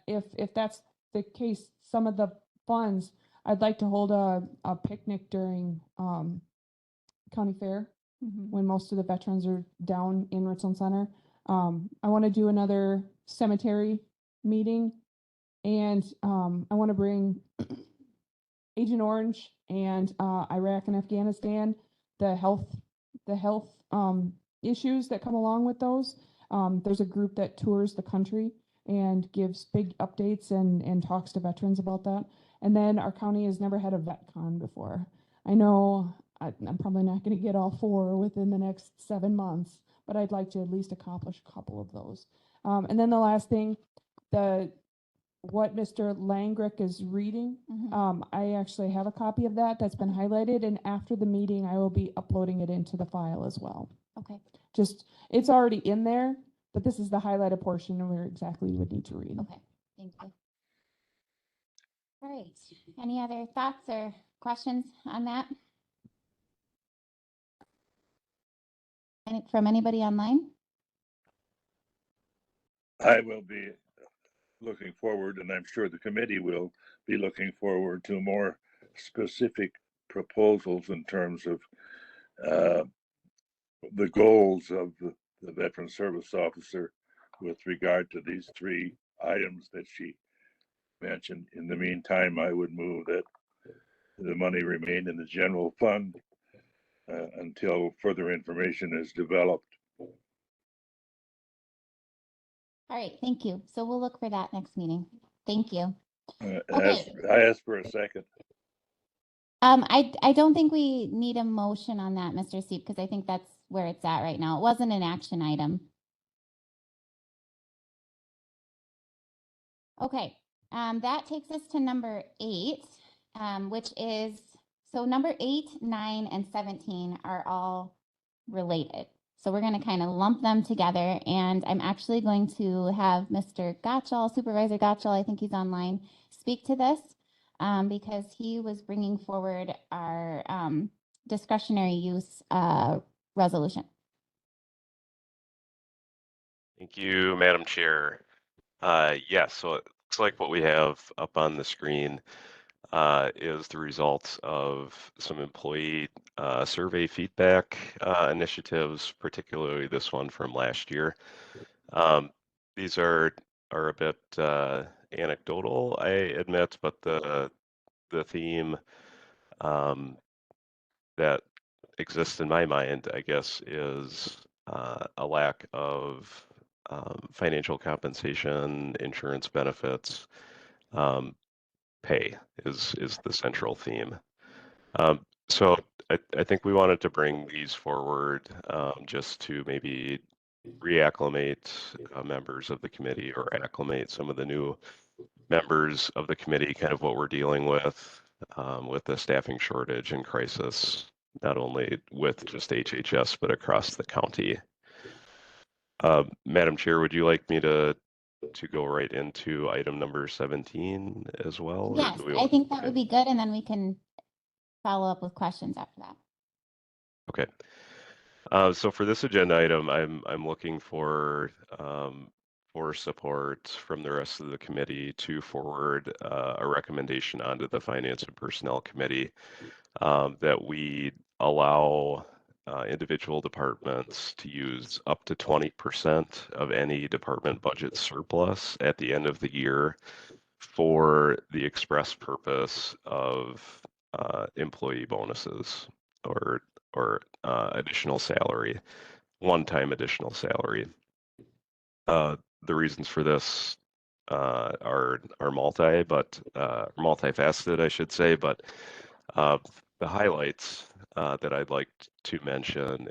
If that's the case, some of the funds, I'd like to hold a picnic during county fair when most of the veterans are down in Richland Center. I want to do another cemetery meeting, and I want to bring Agent Orange and Iraq and Afghanistan, the health issues that come along with those. There's a group that tours the country and gives big updates and talks to veterans about that. And then our county has never had a VetCon before. I know I'm probably not going to get all 4 within the next 7 months, but I'd like to at least accomplish a couple of those. And then the last thing, what Mr. Langrick is reading, I actually have a copy of that that's been highlighted, and after the meeting, I will be uploading it into the file as well. Okay. It's already in there, but this is the highlighted portion where exactly you would need to read. Okay, thank you. All right, any other thoughts or questions on that? From anybody online? I will be looking forward, and I'm sure the committee will be looking forward to more specific proposals in terms of the goals of the Veteran Service Officer with regard to these 3 items that she mentioned. In the meantime, I would move that the money remain in the general fund until further information is developed. All right, thank you. So we'll look for that next meeting. Thank you. Okay. I asked for a second. I don't think we need a motion on that, Mr. Steep, because I think that's where it's at right now. It wasn't an action item. Okay, that takes us to number 8, which is, so number 8, 9, and 17 are all related. So we're going to kind of lump them together, and I'm actually going to have Mr. Gottschall, Supervisor Gottschall, I think he's online, speak to this because he was bringing forward our discretionary use resolution. Thank you, Madam Chair. Yes, so it looks like what we have up on the screen is the results of some employee survey feedback initiatives, particularly this one from last year. These are a bit anecdotal, I admit, but the theme that exists in my mind, I guess, is a lack of financial compensation, insurance benefits, pay is the central theme. So I think we wanted to bring these forward just to maybe reacclimate members of the committee or acclimate some of the new members of the committee, kind of what we're dealing with the staffing shortage and crisis, not only with just HHS, but across the county. Madam Chair, would you like me to go right into item number 17 as well? Yes, I think that would be good, and then we can follow up with questions after that. Okay. So for this agenda item, I'm looking for support from the rest of the committee to forward a recommendation onto the Finance and Personnel Committee that we allow individual departments to use up to 20% of any department budget surplus at the end of the year for the express purpose of employee bonuses or additional salary, one-time additional salary. The reasons for this are multifaceted, I should say, but the highlights that I'd like to mention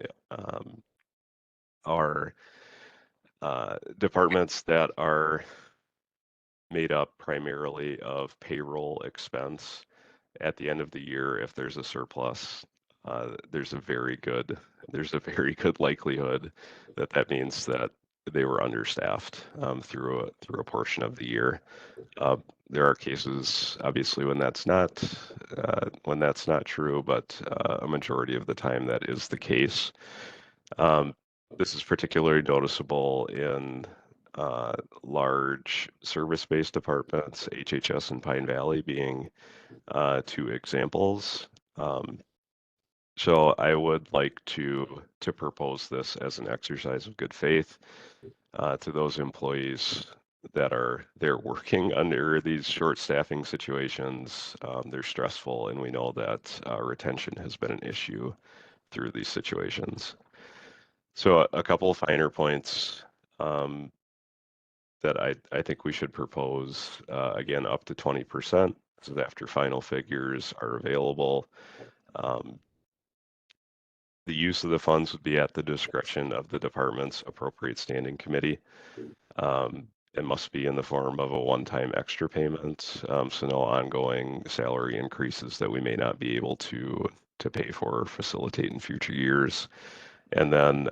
are departments that are made up primarily of payroll expense. At the end of the year, if there's a surplus, there's a very good likelihood that means that they were understaffed through a portion of the year. There are cases, obviously, when that's not true, but a majority of the time that is the case. this is particularly noticeable in large service-based departments, HHS and Pine Valley being two examples. So I would like to propose this as an exercise of good faith to those employees that are they're working under these short staffing situations. They're stressful, and we know that retention has been an issue through these situations. So a couple of finer points that I think we should propose, again, up to 20%. This is after final figures are available. The use of the funds would be at the discretion of the department's appropriate standing committee. It must be in the form of a one-time extra payment, so no ongoing salary increases that we may not be able to pay for or facilitate in future years. And then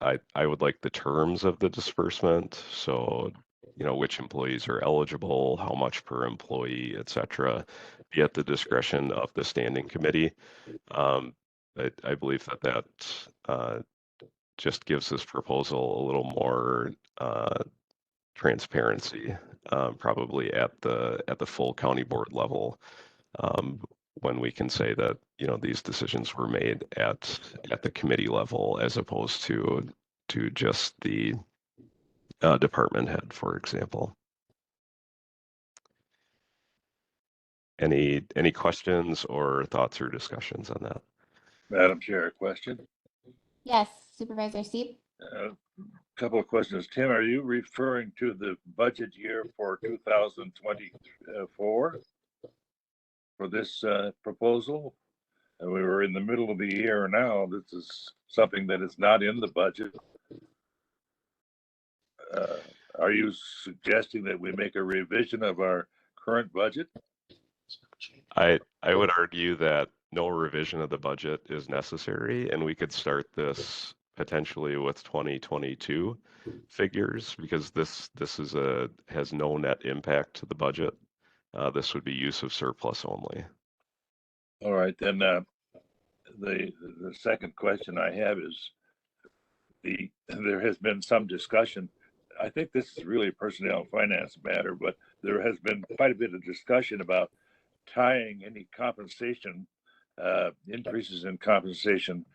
I would like the terms of the disbursement. So, which employees are eligible, how much per employee, et cetera, be at the discretion of the standing committee. I believe that just gives this proposal a little more transparency, probably at the full county board level, when we can say that these decisions were made at the committee level as opposed to just the department head, for example. Any questions or thoughts or discussions on that? Madam Chair, a question. Yes, Supervisor Seep. Couple of questions. Tim, are you referring to the budget year for 2024 for this proposal? And we were in the middle of the year now. This is something that is not in the budget. Are you suggesting that we make a revision of our current budget? I would argue that no revision of the budget is necessary, and we could start this potentially with 2022 figures, because this has no net impact to the budget. This would be use of surplus only. All right, then the second question I have is there has been some discussion. I think this is really a personnel and finance matter, but there has been quite a bit of discussion about tying any compensation, increases in compensation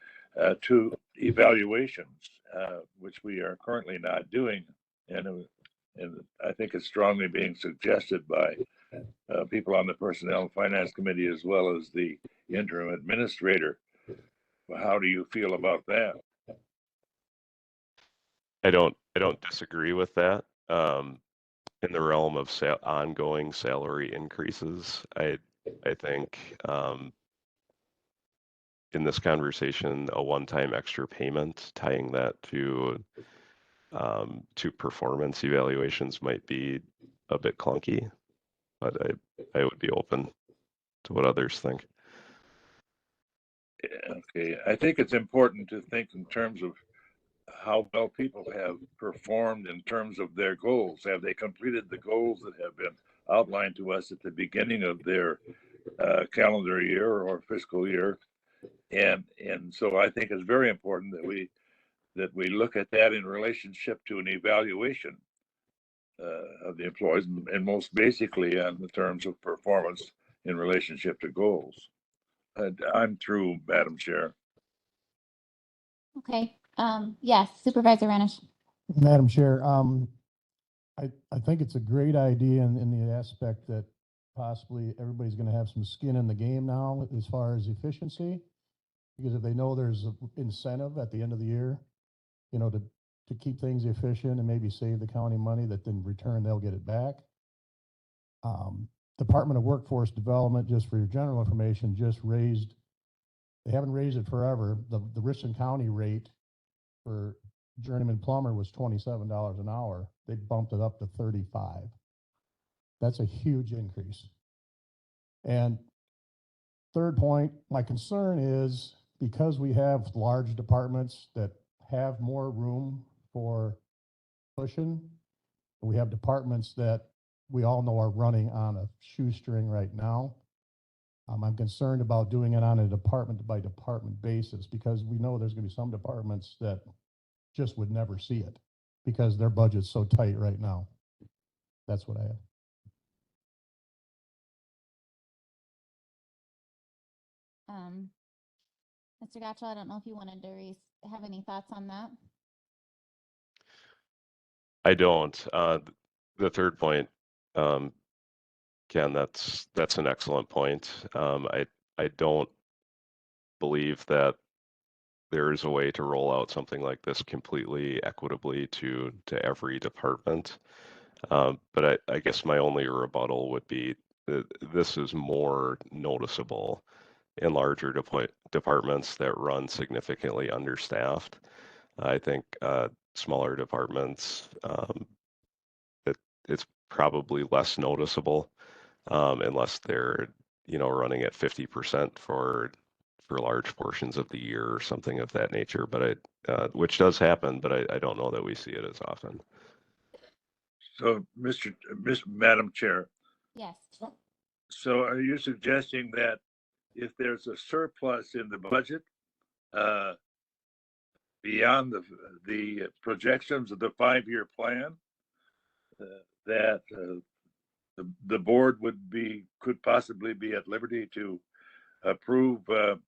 to evaluations, which we are currently not doing. And I think it's strongly being suggested by people on the Personnel and Finance Committee as well as the interim administrator. How do you feel about that? I don't disagree with that. In the realm of ongoing salary increases, I think in this conversation, a one-time extra payment tying that to performance evaluations might be a bit clunky, but I would be open to what others think. Okay, I think it's important to think in terms of how well people have performed in terms of their goals. Have they completed the goals that have been outlined to us at the beginning of their calendar year or fiscal year? And so I think it's very important that we look at that in relationship to an evaluation of the employees, and most basically on the terms of performance in relationship to goals. I'm through, Madam Chair. Okay. Yes, Supervisor Renish. Madam Chair, I think it's a great idea in the aspect that possibly everybody's going to have some skin in the game now as far as efficiency, because if they know there's an incentive at the end of the year, to keep things efficient and maybe save the county money, that in return they'll get it back. Department of Workforce Development, just for your general information, they haven't raised it forever. The Richland County rate for journeyman plumber was $27 an hour. They bumped it up to $35. That's a huge increase. And third point, my concern is because we have large departments that have more room for pushing, we have departments that we all know are running on a shoestring right now. I'm concerned about doing it on a department by department basis because we know there's gonna be some departments that just would never see it because their budget's so tight right now. That's what I have. Mr. Gotcha, I don't know if you wanted to have any thoughts on that. I don't. The third point, Ken, that's an excellent point. I don't believe that there is a way to roll out something like this completely equitably to every department. But I guess my only rebuttal would be that this is more noticeable in larger departments that run significantly understaffed. I think smaller departments, it's probably less noticeable unless they're running at 50% for large portions of the year or something of that nature. But which does happen, but I don't know that we see it as often. So, Madam Chair, Yes. so are you suggesting that if there's a surplus in the budget, beyond the projections of the 5-year plan, that the board could possibly be at liberty to approve a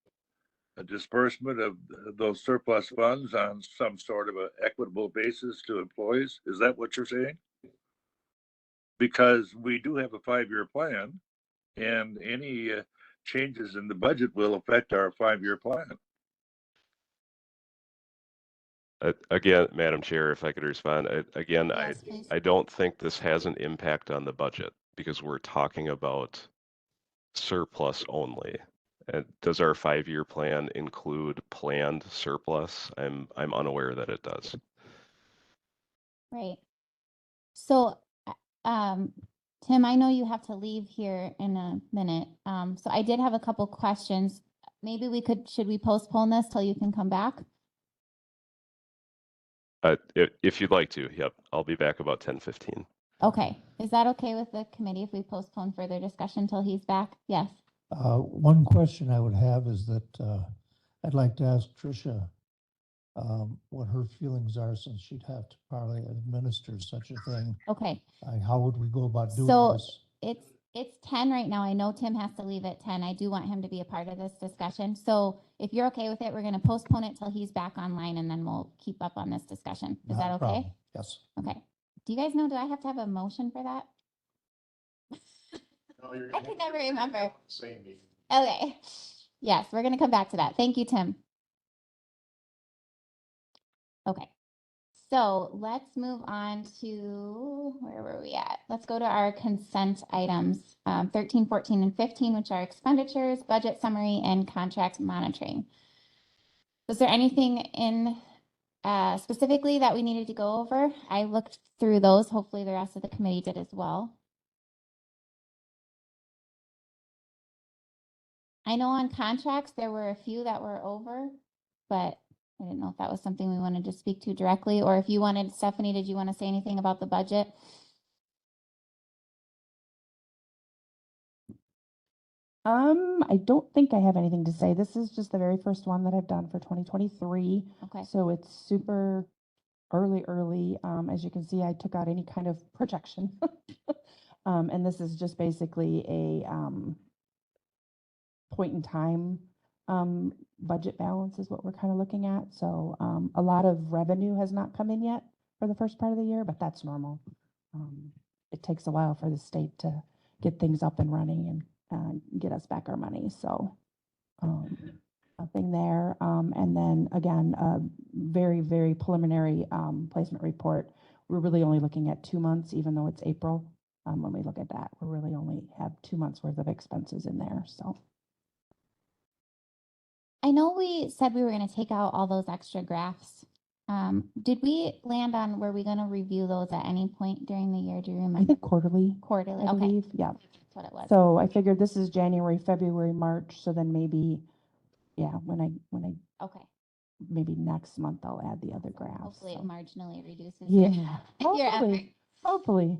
disbursement of those surplus funds on some sort of an equitable basis to employees? Is that what you're saying? Because we do have a 5-year plan, and any changes in the budget will affect our 5-year plan. Again, Madam Chair, if I could respond, Yes, please. I don't think this has an impact on the budget because we're talking about surplus only. Does our 5-year plan include planned surplus? I'm unaware that it does. Right. So, Tim, I know you have to leave here in a minute. So I did have a couple questions. Maybe should we postpone this till you can come back? If you'd like to, yep, I'll be back about 10:15. Okay. Is that okay with the committee if we postpone further discussion till he's back? Yes. One question I would have is that I'd like to ask Tricia what her feelings are since she'd have to probably administer such a thing. Okay. How would we go about doing So this? it's 10 right now. I know Tim has to leave at 10. I do want him to be a part of this discussion. So if you're okay with it, we're going to postpone it till he's back online and then we'll keep up on this discussion. Is Not that a okay? problem. Yes. Okay. Do you guys know, do I have to have a motion for that? I can never remember. Same meeting. Okay. Yes, we're going to come back to that. Thank you, Tim. Okay. So let's move on to, where were we at? Let's go to our consent items, 13, 14, and 15, which are expenditures, budget summary, and contract monitoring. Was there anything in specifically that we needed to go over? I looked through those. Hopefully the rest of the committee did as well. I know on contracts, there were a few that were over, but I didn't know if that was something we wanted to speak to directly, or if you wanted, Stephanie, did you want to say anything about the budget? I don't think I have anything to say. This is just the very first one that I've done for 2023. Okay. So it's super early. As you can see, I took out any kind of projection. And this is just basically a point in time budget balance is what we're kind of looking at. So a lot of revenue has not come in yet for the first part of the year, but that's normal. It takes a while for the state to get things up and running and get us back our money. So nothing there. And then again, a very, very preliminary placement report. We're really only looking at 2 months, even though it's April. When we look at that, we really only have 2 months worth of expenses in there. So. I know we said we were going to take out all those extra graphs. Did we land on, were we going to review those at any point during the year? Do you remember? I think quarterly. Quarterly, I okay. believe. Yeah. That's what it was. So I figured this is January, February, March. So then maybe, yeah, when I Okay. maybe next month I'll add the other graphs. Hopefully so. it marginally reduces Yeah. your effort. Hopefully.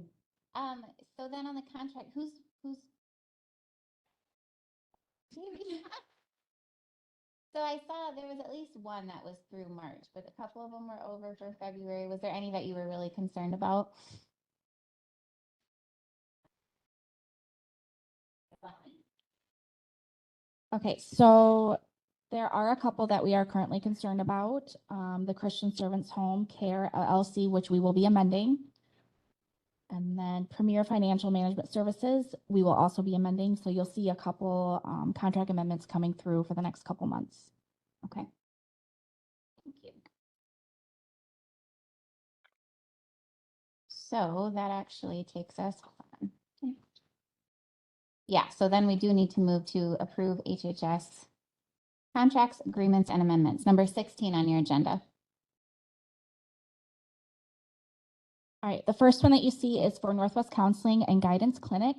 So then on the contract, who's Maybe. So I saw there was at least one that was through March, but a couple of them were over for February. Was there any that you were really concerned about? Okay, so there are a couple that we are currently concerned about. The Christian Servants Home Care LLC, which we will be amending. And then Premier Financial Management Services, we will also be amending. So you'll see a couple contract amendments coming through for the next couple months. Okay. Thank you. So that actually takes us, hold on. Yeah, so then we do need to move to approve HHS contracts, agreements, and amendments. Number 16 on your agenda. All right, the first one that you see is for Northwest Counseling and Guidance Clinic.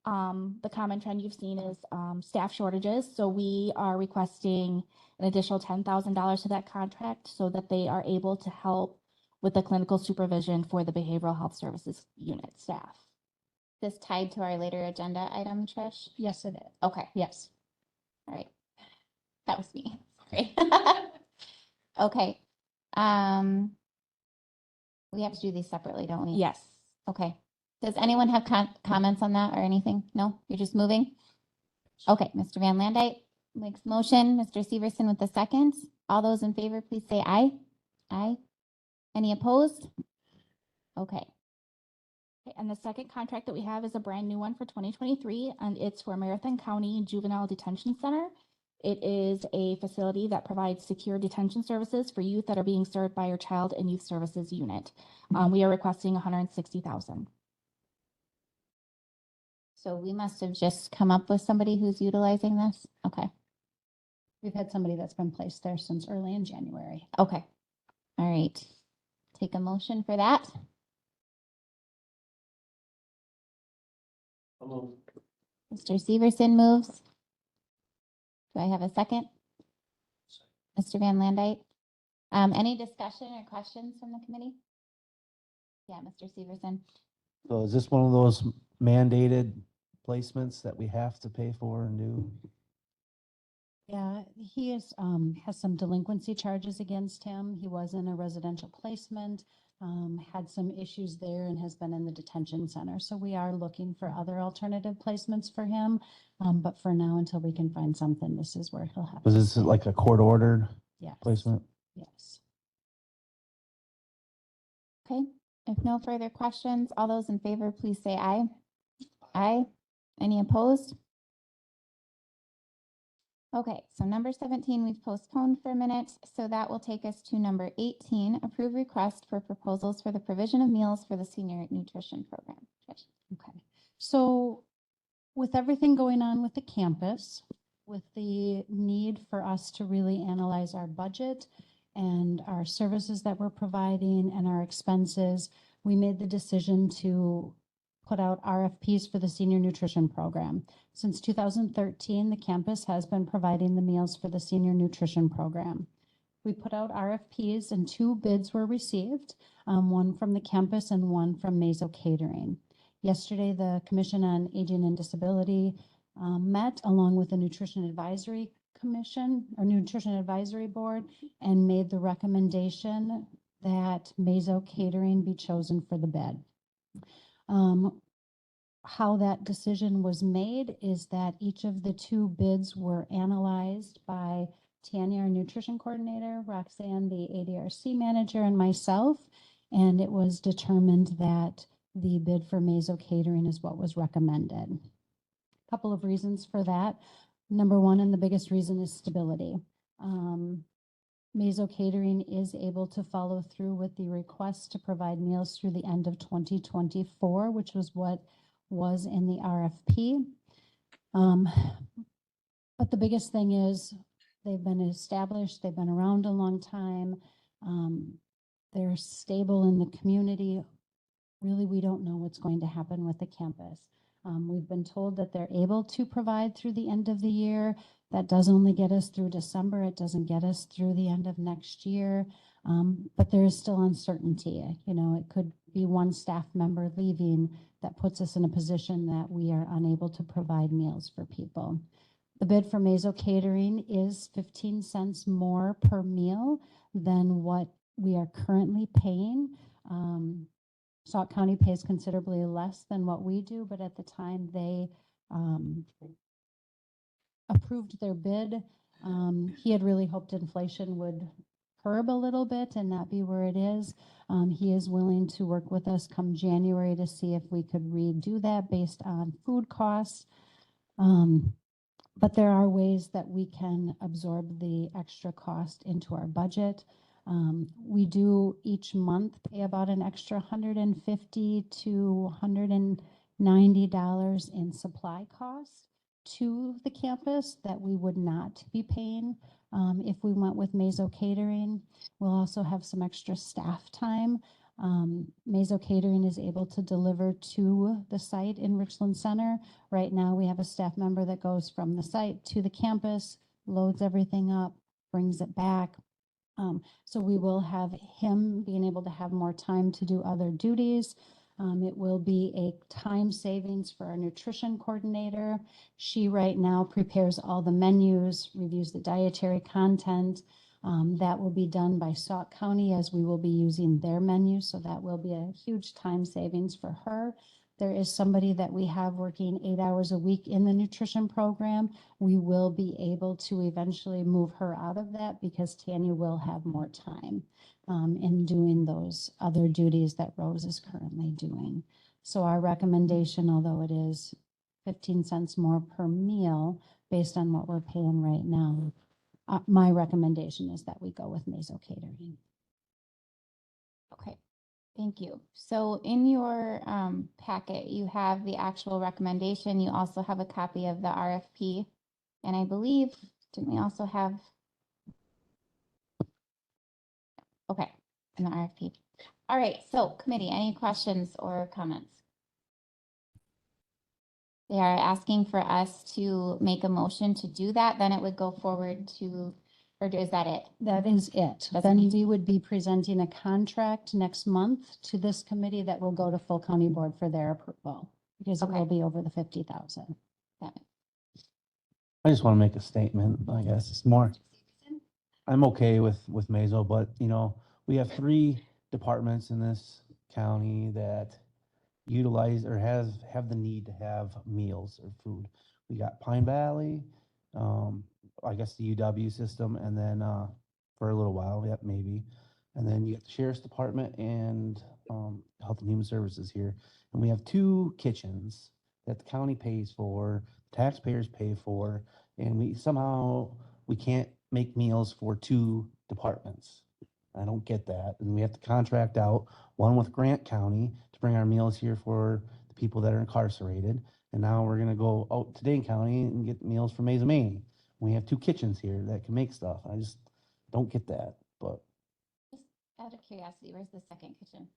The common trend you've seen is staff shortages. So we are requesting an additional $10,000 to that contract so that they are able to help with the clinical supervision for the behavioral health services unit staff. This tied to our later agenda item, Trish? Yes, it is. Okay, Yes. all right. That was me. Sorry. Okay. We have to do these separately, don't we? Yes. Okay. Does anyone have comments on that or anything? No? You're just moving? Okay, Mr. Van Landijk makes motion. Mr. Severson with the second. All those in favor, please say aye. Aye. Any opposed? Okay. Okay, and the second contract that we have is a brand new one for 2023, and it's for Marathon County Juvenile Detention Center. It is a facility that provides secure detention services for youth that are being served by our Child and Youth Services Unit. We are requesting $160,000. So we must have just come up with somebody who's utilizing this. Okay. We've had somebody that's been placed there since early in January. Okay. All right. Take a motion for that. Mr. Severson moves. Do I have a second? Mr. Van Landijk? Any discussion or questions from the committee? Yeah, Mr. Severson. So is this one of those mandated placements that we have to pay for and do? Yeah, he is, has some delinquency charges against him. He was in a residential placement, had some issues there and has been in the detention center. So we are looking for other alternative placements for him. But for now, until we can find something, this is where he'll have. Was this like a court ordered Yes. placement? Yes. Okay, if no further questions, all those in favor, please say aye. Aye. Any opposed? Okay, so number 17, we've postponed for a minute, so that will take us to number 18, approve request for proposals for the provision of meals for the senior nutrition program. Trish. Okay. So with everything going on with the campus, with the need for us to really analyze our budget and our services that we're providing and our expenses, we made the decision to put out RFPs for the senior nutrition program. Since 2013, the campus has been providing the meals for the senior nutrition program. We put out RFPs and 2 bids were received, one from the campus and one from Mazo Catering. Yesterday, the Commission on Aging and Disability met along with the Nutrition Advisory Commission or Nutrition Advisory Board and made the recommendation that Mazo Catering be chosen for the bid. How that decision was made is that each of the 2 bids were analyzed by Tanya, our nutrition coordinator, Roxanne, the ADRC manager, and myself, and it was determined that the bid for Mazo Catering is what was recommended. A couple of reasons for that. Number one, and the biggest reason, is stability. Mazo Catering is able to follow through with the request to provide meals through the end of 2024, which was what was in the RFP. But the biggest thing is they've been established, they've been around a long time, they're stable in the community. Really, we don't know what's going to happen with the campus. We've been told that they're able to provide through the end of the year. That does only get us through December. It doesn't get us through the end of next year. But there is still uncertainty. You know, it could be one staff member leaving that puts us in a position that we are unable to provide meals for people. The bid for Mazo Catering is 15 cents more per meal than what we are currently paying. Sauk County pays considerably less than what we do, but at the time they approved their bid, he had really hoped inflation would curb a little bit and not be where it is. He is willing to work with us come January to see if we could redo that based on food costs. But there are ways that we can absorb the extra cost into our budget. We do each month pay about an extra $150 to $190 in supply costs to the campus that we would not be paying if we went with Mazo Catering. We'll also have some extra staff time. Mazo Catering is able to deliver to the site in Richland Center. Right now, we have a staff member that goes from the site to the campus, loads everything up, brings it back. So we will have him being able to have more time to do other duties. It will be a time savings for our nutrition coordinator. She right now prepares all the menus, reviews the dietary content. That will be done by Sauk County as we will be using their menu. So that will be a huge time savings for her. There is somebody that we have working 8 hours a week in the nutrition program. We will be able to eventually move her out of that because Tanya will have more time in doing those other duties that Rose is currently doing. So our recommendation, although it is 15 cents more per meal based on what we're paying right now, my recommendation is that we go with Mazo Catering. Okay, thank you. So in your packet, you have the actual recommendation. You also have a copy of the RFP. And I believe, didn't we also have? Okay, in the RFP. All right, so committee, any questions or comments? They are asking for us to make a motion to do that, then it would go forward to, or is that it? That is it. That's Then it. we would be presenting a contract next month to this committee that will go to full county board for their approval because it Okay. will be over the 50,000. I just want to make a statement, I guess. It's more, I'm okay with Mazo, but you know, we have 3 departments in this county that utilize or have the need to have meals or food. We got Pine Valley, I guess the UW system, and then for a little while, yep, maybe. And then you got the Sheriff's Department and Health and Human Services here. And we have 2 kitchens that the county pays for, taxpayers pay for, and we can't make meals for 2 departments. I don't get that. And we have to contract out one with Grant County to bring our meals here for the people that are incarcerated. And now we're gonna go out to Dane County and get meals from Mason Maine. We have 2 kitchens here that can make stuff. I just don't get that, but. Just out of curiosity, where's the second kitchen?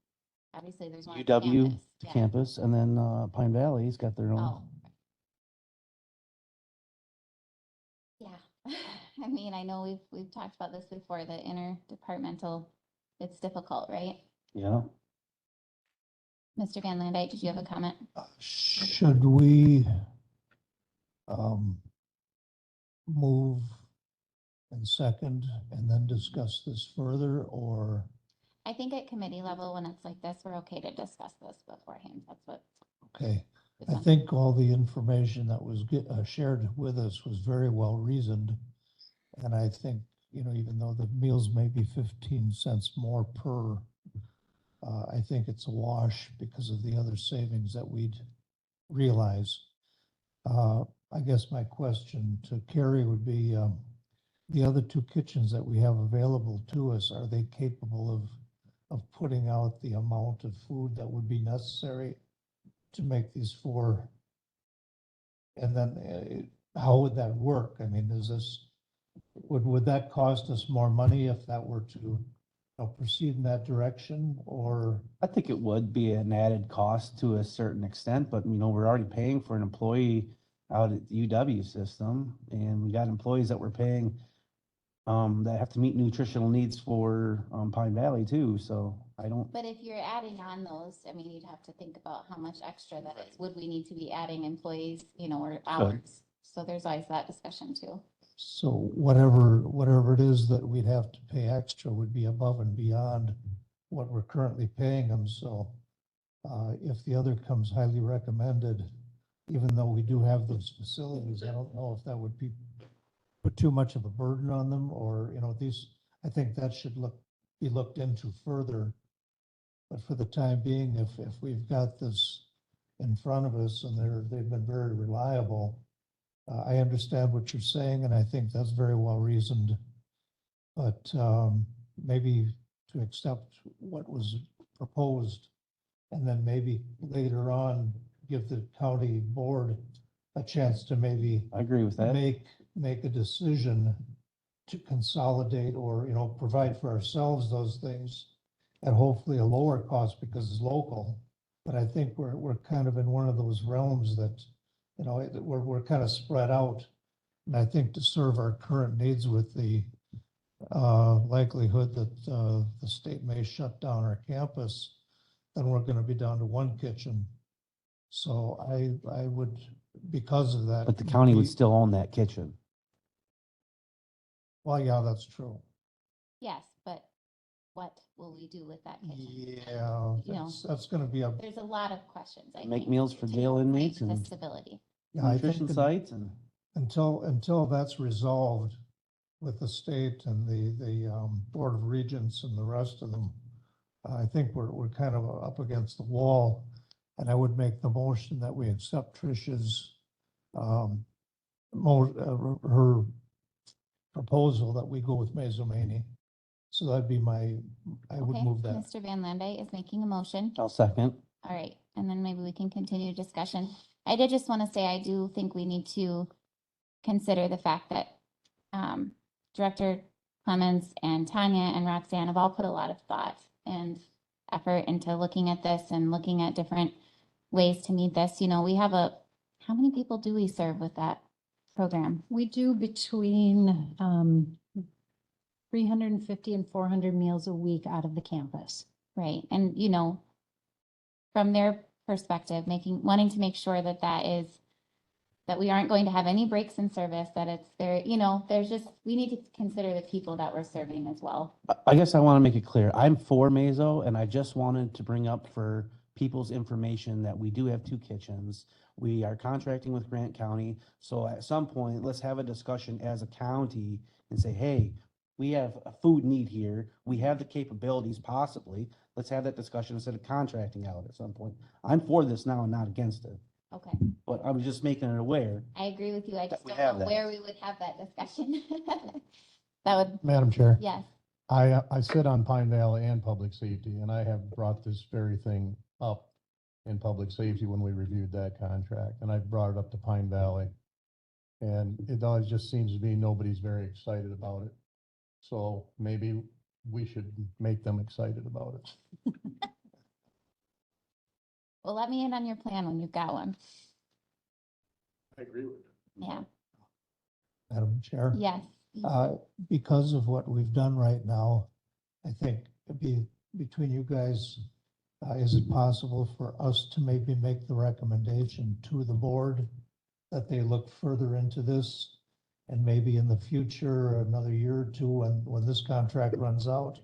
Obviously, there's one at UW campus. to Yeah. campus, and then Pine Valley's got their own. Oh. Yeah, I mean, I know we've talked about this before, the interdepartmental, it's difficult, right? Yeah. Mr. Van Landijk, did you have a comment? Should we move and second and then discuss this further, or? I think at committee level, when it's like this, we're okay to discuss this beforehand. That's what. Okay, is I on- think all the information that was shared with us was very well reasoned. And I think, you know, even though the meals may be 15 cents more per, I think it's a wash because of the other savings that we'd realize. I guess my question to Carrie would be, the other 2 kitchens that we have available to us, are they capable of putting out the amount of food that would be necessary to make these 4? And then how would that work? I mean, would that cost us more money if that were to proceed in that direction, or? I think it would be an added cost to a certain extent, but you know, we're already paying for an employee out at the UW system, and we got employees that we're paying that have to meet nutritional needs for Pine Valley too. So I don't. But if you're adding on those, I mean, you'd have to think about how much extra that is. Would we need to be adding employees, you know, or hours? So there's always that discussion too. So whatever it is that we'd have to pay extra would be above and beyond what we're currently paying them. So if the other comes highly recommended, even though we do have those facilities, I don't know if that would be put too much of a burden on them, or, you know, I think that should be looked into further. But for the time being, if we've got this in front of us and they've been very reliable, I understand what you're saying, and I think that's very well reasoned. But maybe to accept what was proposed, and then maybe later on give the county board a chance to maybe I agree with that. make a decision to consolidate, or, you know, provide for ourselves those things at hopefully a lower cost because it's local. But I think we're kind of in one of those realms that, you know, we're kind of spread out. And I think to serve our current needs with the likelihood that the state may shut down our campus, then we're going to be down to one kitchen. So I would, because of that. But the county would still own that kitchen. Well, yeah, that's true. Yes, but what will we do with that kitchen? Yeah, You know, that's going to be There's a lot of questions, I Make think, meals for to jail bring inmates to and the stability. yeah, I nutrition think sites and. until that's resolved with the state and the Board of Regents and the rest of them, I think we're kind of up against the wall. And I would make the motion that we accept Trish's her proposal that we go with Mazomanie. So that'd be I would Okay, move that. Mr. Van Lande is making a motion. I'll second. All right, and then maybe we can continue discussion. I did just want to say, I do think we need to consider the fact that Director Clemens and Tanya and Roxanne have all put a lot of thought and effort into looking at this and looking at different ways to meet this. You know, we have how many people do we serve with that program? We do between 350 and 400 meals a week out of the campus. Right, and you know, from their perspective, wanting to make sure that we aren't going to have any breaks in service, that it's very, you know, we need to consider the people that we're serving as well. I guess I want to make it clear. I'm for Mazo, and I just wanted to bring up for people's information that we do have 2 kitchens. We are contracting with Grant County. So at some point, let's have a discussion as a county and say, hey, we have a food need here. We have the capabilities possibly. Let's have that discussion instead of contracting out at some point. I'm for this now and not against it. Okay, But I was just making it aware. I agree with you. I That just we don't have know that. where we would have that discussion. That would, Madam Chair, yes, I sit on Pine Valley and Public Safety, and I have brought this very thing up in Public Safety when we reviewed that contract, and I brought it up to Pine Valley. And it always just seems to me nobody's very excited about it. So maybe we should make them excited about it. well, let me in on your plan when you've got one. I agree with you. Yeah, Madam Chair. yes. Because of what we've done right now, I think it'd be between you guys, is it possible for us to maybe make the recommendation to the board that they look further into this? And maybe in the future, another year or two, when this contract runs out,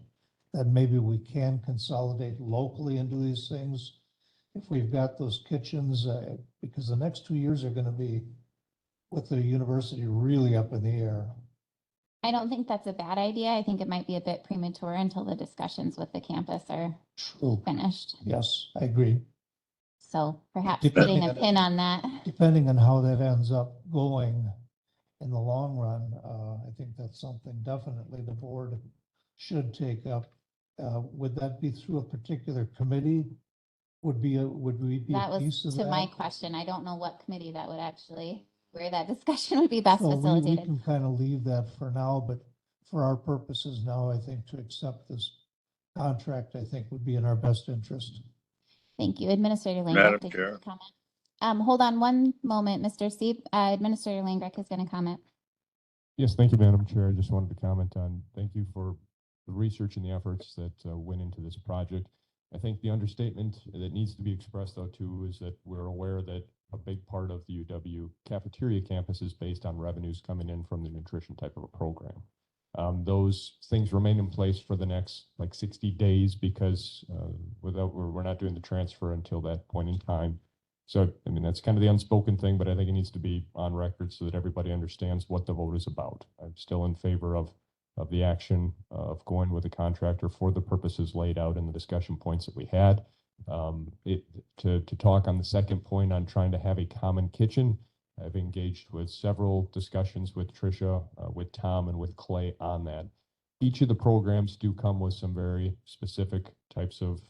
that maybe we can consolidate locally into these things. If we've got those kitchens, because the next 2 years are gonna be with the university really up in the air. I don't think that's a bad idea. I think it might be a bit premature until the discussions with the campus are True. finished. Yes, I agree. So perhaps Depending putting a on- pin on that. Depending on how that ends up going in the long run, I think that's something definitely the board should take up. Would that be through a particular committee? Would we be That a was piece of to that? my question. I don't know what committee that would actually, where that discussion would be best So we facilitated. can kind of leave that for now, but for our purposes now, I think to accept this contract, I think would be in our best interest. Thank you. Administrator Madam Langreck, did you Chair. have a comment? Hold on one moment, Mr. Steep. Administrator Langreck is going to comment. Yes, thank you, Madam Chair. I just wanted to comment on, thank you for the research and the efforts that went into this project. I think the understatement that needs to be expressed though too is that we're aware that a big part of the UW cafeteria campus is based on revenues coming in from the nutrition type of a program. Those things remain in place for the next like 60 days because we're not doing the transfer until that point in time. So, I mean, that's kind of the unspoken thing, but I think it needs to be on record so that everybody understands what the vote is about. I'm still in favor of the action of going with a contractor for the purposes laid out in the discussion points that we had. To talk on the second point on trying to have a common kitchen, I've engaged with several discussions with Tricia, with Tom, and with Clay on that. Each of the programs do come with some very specific types of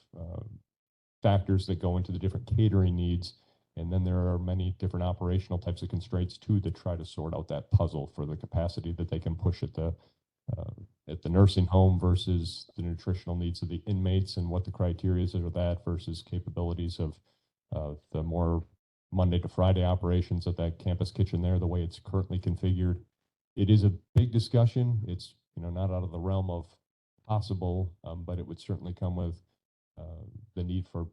factors that go into the different catering needs. And then there are many different operational types of constraints too that try to sort out that puzzle for the capacity that they can push at the nursing home versus the nutritional needs of the inmates and what the criteria is of that versus capabilities of the more Monday to Friday operations of that campus kitchen there, the way it's currently configured. It is a big discussion. It's, you know, not out of the realm of possible, but it would certainly come with the need for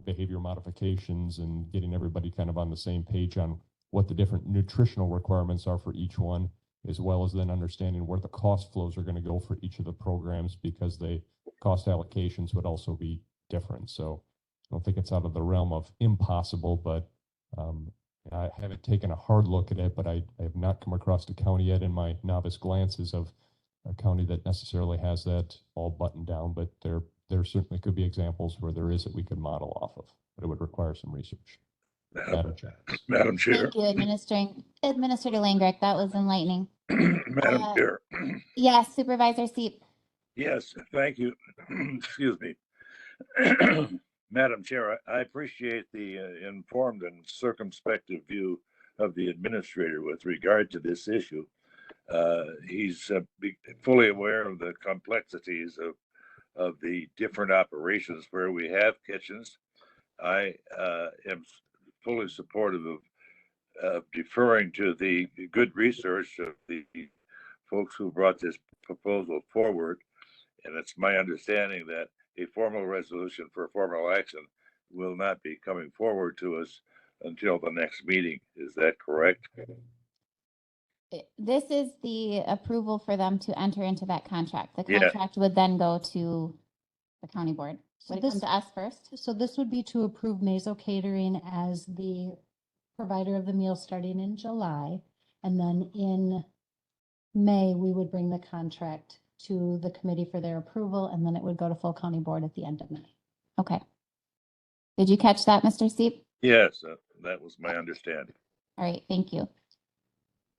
behavior modifications and getting everybody kind of on the same page on what the different nutritional requirements are for each one, as well as then understanding where the cost flows are going to go for each of the programs because the cost allocations would also be different. So I don't think it's out of the realm of impossible, but I haven't taken a hard look at it, but I have not come across a county yet in my novice glances of a county that necessarily has that all buttoned down, but there certainly could be examples where there is that we could model off of, but it would require some research. Madam Chair. Madam Chair. Thank you, Administrator Langrick. That was enlightening. Madam Chair. Yes, Supervisor Seep. Yes, thank you. Excuse me. Madam Chair, I appreciate the informed and circumspect view of the administrator with regard to this issue. He's fully aware of the complexities of the different operations where we have kitchens. I am fully supportive of deferring to the good research of the folks who brought this proposal forward. And it's my understanding that a formal resolution for formal action will not be coming forward to us until the next meeting. Is that correct? This is the approval for them to enter into that contract. The Yeah. contract would then go to the county board. So Would it come this- to us first? So this would be to approve Mazo Catering as the provider of the meal starting in July. And then in May, we would bring the contract to the committee for their approval, and then it would go to full county board at the end of May. Okay. Did you catch that, Mr. Seep? Yes, that was my understanding. All right, thank you.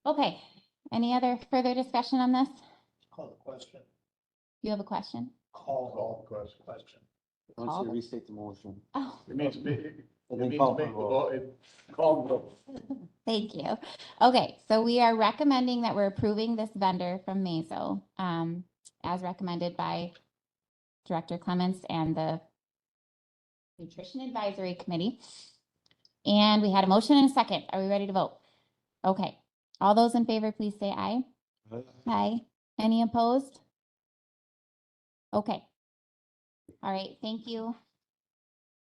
Okay, any other further discussion on this? Call the question. You have a question? Call the question. Why don't you restate the motion? Oh, And then call for a vote. thank you. Okay, so we are recommending that we're approving this vendor from Mazo, as recommended by Director Clements and the Nutrition Advisory Committee. And we had a motion and a second. Are we ready to vote? Okay, all those in favor, please say aye. Aye. Any opposed? Okay. All right, thank you.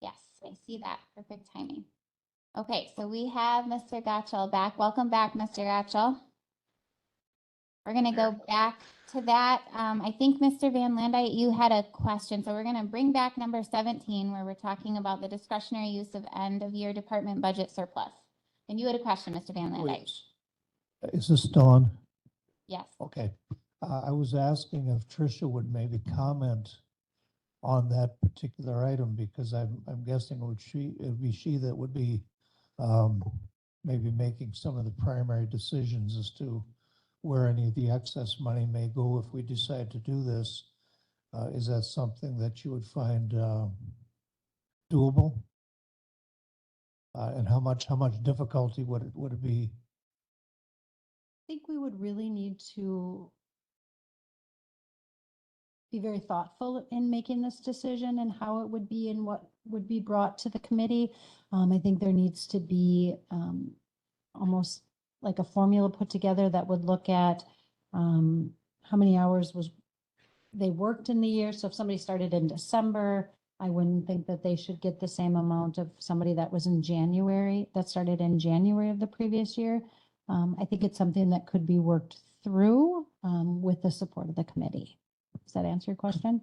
Yes, I see that. Perfect timing. Okay, so we have Mr. Gotchall back. Welcome back, Mr. Gotchall. We're gonna go back to that. I think, Mr. Van Landijk, you had a question, so we're gonna bring back number 17, where we're talking about the discretionary use of end-of-year department budget surplus. And you had a question, Mr. Van Landijk. Is this Dawn? Yes. Okay. I was asking if Tricia would maybe comment on that particular item, because I'm guessing it'd be she that would be maybe making some of the primary decisions as to where any of the excess money may go if we decide to do this. Is that something that you would find doable? And how much difficulty would it be? I think we would really need to be very thoughtful in making this decision and how it would be and what would be brought to the committee. I think there needs to be almost like a formula put together that would look at how many hours they worked in the year. So if somebody started in December, I wouldn't think that they should get the same amount of somebody that was in January, that started in January of the previous year. I think it's something that could be worked through with the support of the committee. Does that answer your question?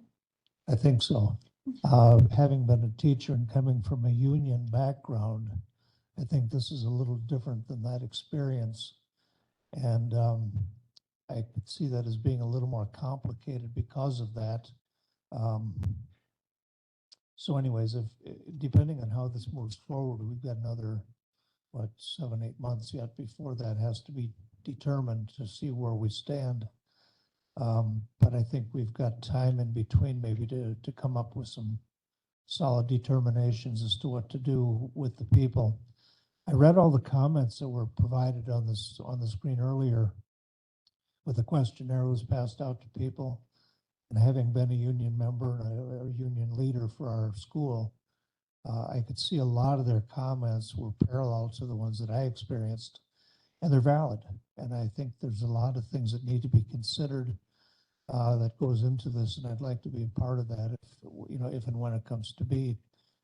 I think so. Having been a teacher and coming from a union background, I think this is a little different than that experience. And I could see that as being a little more complicated because of that. So anyways, if depending on how this moves forward, we've got another, what, 7, 8 months yet before that has to be determined to see where we stand. But I think we've got time in between maybe to come up with some solid determinations as to what to do with the people. I read all the comments that were provided on the screen earlier with the questionnaire was passed out to people. And having been a union member and a union leader for our school, I could see a lot of their comments were parallel to the ones that I experienced, and they're valid. And I think there's a lot of things that need to be considered that goes into this, and I'd like to be a part of that if and when it comes to be.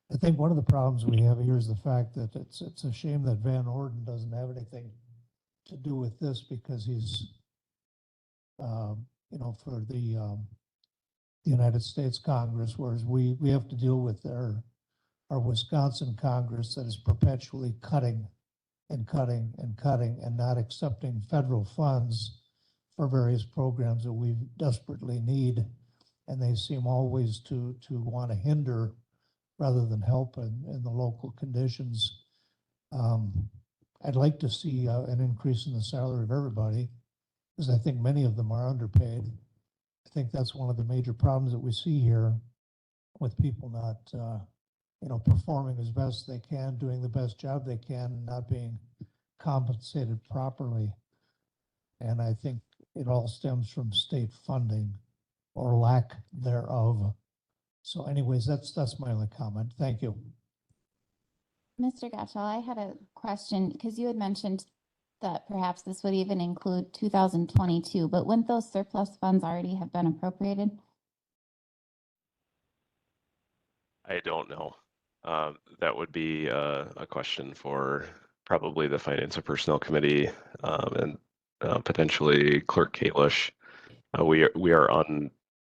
I think one of the problems we have here is the fact that it's a shame that Van Orden doesn't have anything to do with this because he's for the United States Congress, whereas we have to deal with our Wisconsin Congress that is perpetually cutting and cutting and cutting and not accepting federal funds for various programs that we desperately need. And they seem always to want to hinder rather than help in the local conditions. I'd like to see an increase in the salary of everybody, because I think many of them are underpaid. I think that's one of the major problems that we see here with people not, performing as best they can, doing the best job they can, and not being compensated properly. And I think it all stems from state funding or lack thereof. So anyways, that's my only comment. Thank you. Mr. Gottschall, I had a question because you had mentioned that perhaps this would even include 2022, but wouldn't those surplus funds already have been appropriated? I don't know. That would be a question for probably the Finance and Personnel Committee and potentially Clerk Kalish. We are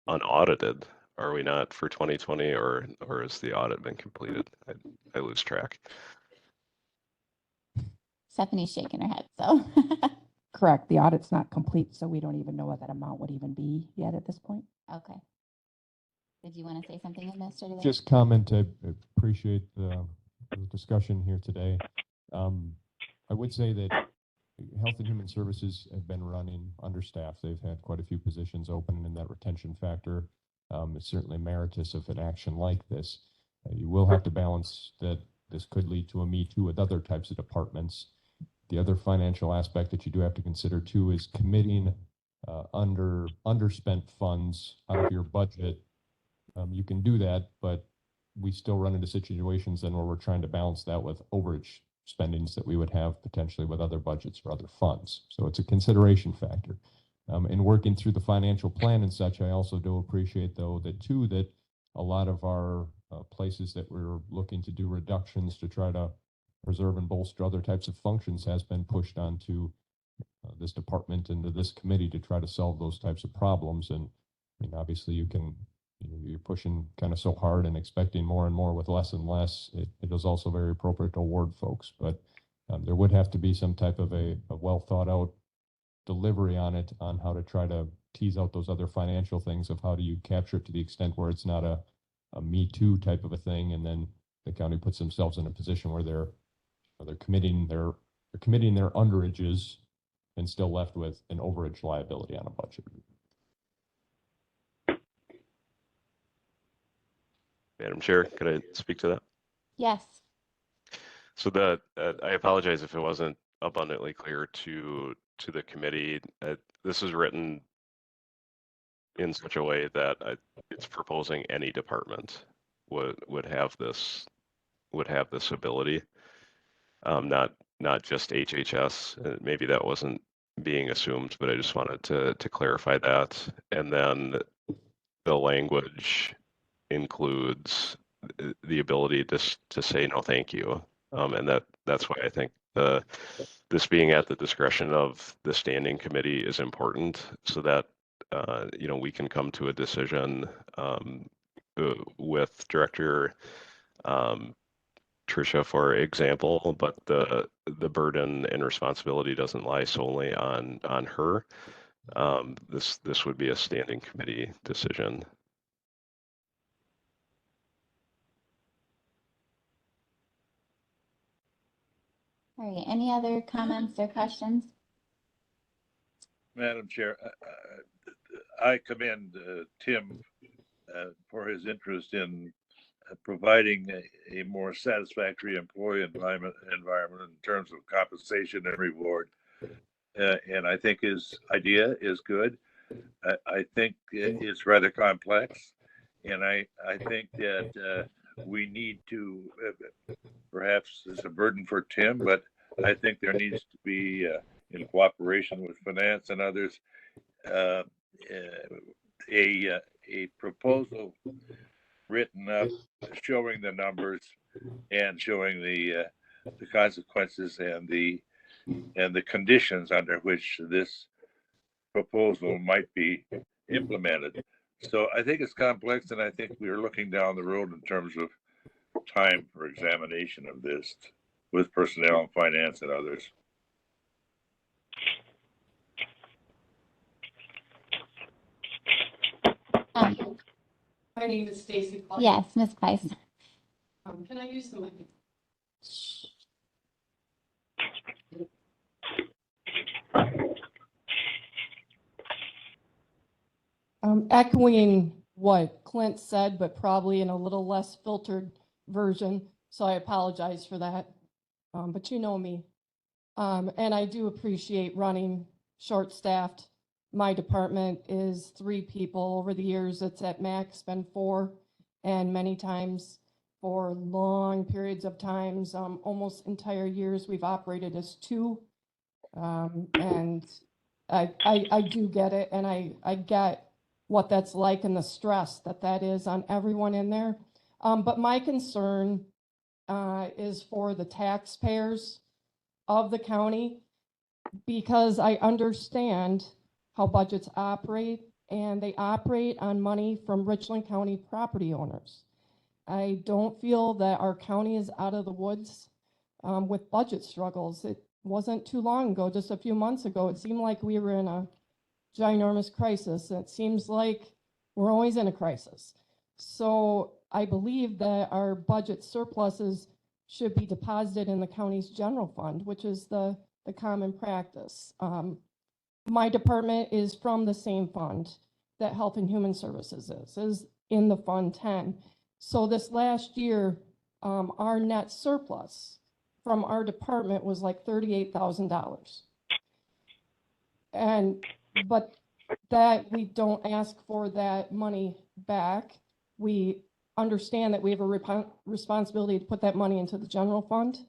unaudited, are we not, for 2020, or has the audit been completed? I lose track. Stephanie's shaking her head, so. Correct. The audit's not complete, so we don't even know what that amount would even be yet at this point. Okay. Did you want to say something, Mr. Just comment, I appreciate the discussion here today. I would say that Health and Human Services have been running understaffed. They've had quite a few positions open, and that retention factor is certainly meritorious of an action like this. You will have to balance that this could lead to a Me Too with other types of departments. The other financial aspect that you do have to consider too is committing underspent funds out of your budget. You can do that, but we still run into situations then where we're trying to balance that with overage spendings that we would have potentially with other budgets or other funds. So it's a consideration factor. In working through the financial plan and such, I also do appreciate though that a lot of our places that we're looking to do reductions to try to preserve and bolster other types of functions has been pushed onto this department and to this committee to try to solve those types of problems. And I mean, obviously you're pushing kind of so hard and expecting more and more with less and less. It is also very appropriate to award folks, but there would have to be some type of a well thought out delivery on it, on how to try to tease out those other financial things of how do you capture it to the extent where it's not a Me Too type of a thing, and then the county puts themselves in a position where they're committing their underages and still left with an overage liability on a budget. Madam Chair, could I speak to that? Yes. So I apologize if it wasn't abundantly clear to the committee. This is written in such a way that it's proposing any department would have this ability, not just HHS. Maybe that wasn't being assumed, but I just wanted to clarify that. And then the language includes the ability to say no, thank you. And that's why I think this being at the discretion of the standing committee is important, so that we can come to a decision with Director Tricia, for example, but the burden and responsibility doesn't lie solely on her. This would be a standing committee decision. All right, any other comments or questions? Madam Chair, I commend Tim for his interest in providing a more satisfactory employee environment in terms of compensation and reward. And I think his idea is good. I think it's rather complex, and I think that we need to, perhaps it's a burden for Tim, but I think there needs to be, in cooperation with finance and others, a proposal written up showing the numbers and showing the consequences and the conditions under which this proposal might be implemented. So I think it's complex, and I think we're looking down the road in terms of time for examination of this with personnel and finance and others. My name is Stacy. Yes, Ms. Price. Can I use the mic? Echoing what Clint said, but probably in a little less filtered version. So I apologize for that. But you know me. And I do appreciate running short-staffed. My department is 3 people. Over the years, it's at max been 4, and many times for long periods of times, almost entire years, we've operated as 2. And I do get it, and I get what that's like and the stress that is on everyone in there. But my concern is for the taxpayers of the county, because I understand how budgets operate, and they operate on money from Richland County property owners. I don't feel that our county is out of the woods with budget struggles. It wasn't too long ago, just a few months ago, it seemed like we were in a ginormous crisis. It seems like we're always in a crisis. So I believe that our budget surpluses should be deposited in the county's general fund, which is the common practice. My department is from the same fund that Health and Human Services is in the Fund 10. So this last year, our net surplus from our department was like $38,000. But that we don't ask for that money back. We understand that we have a responsibility to put that money into the general fund.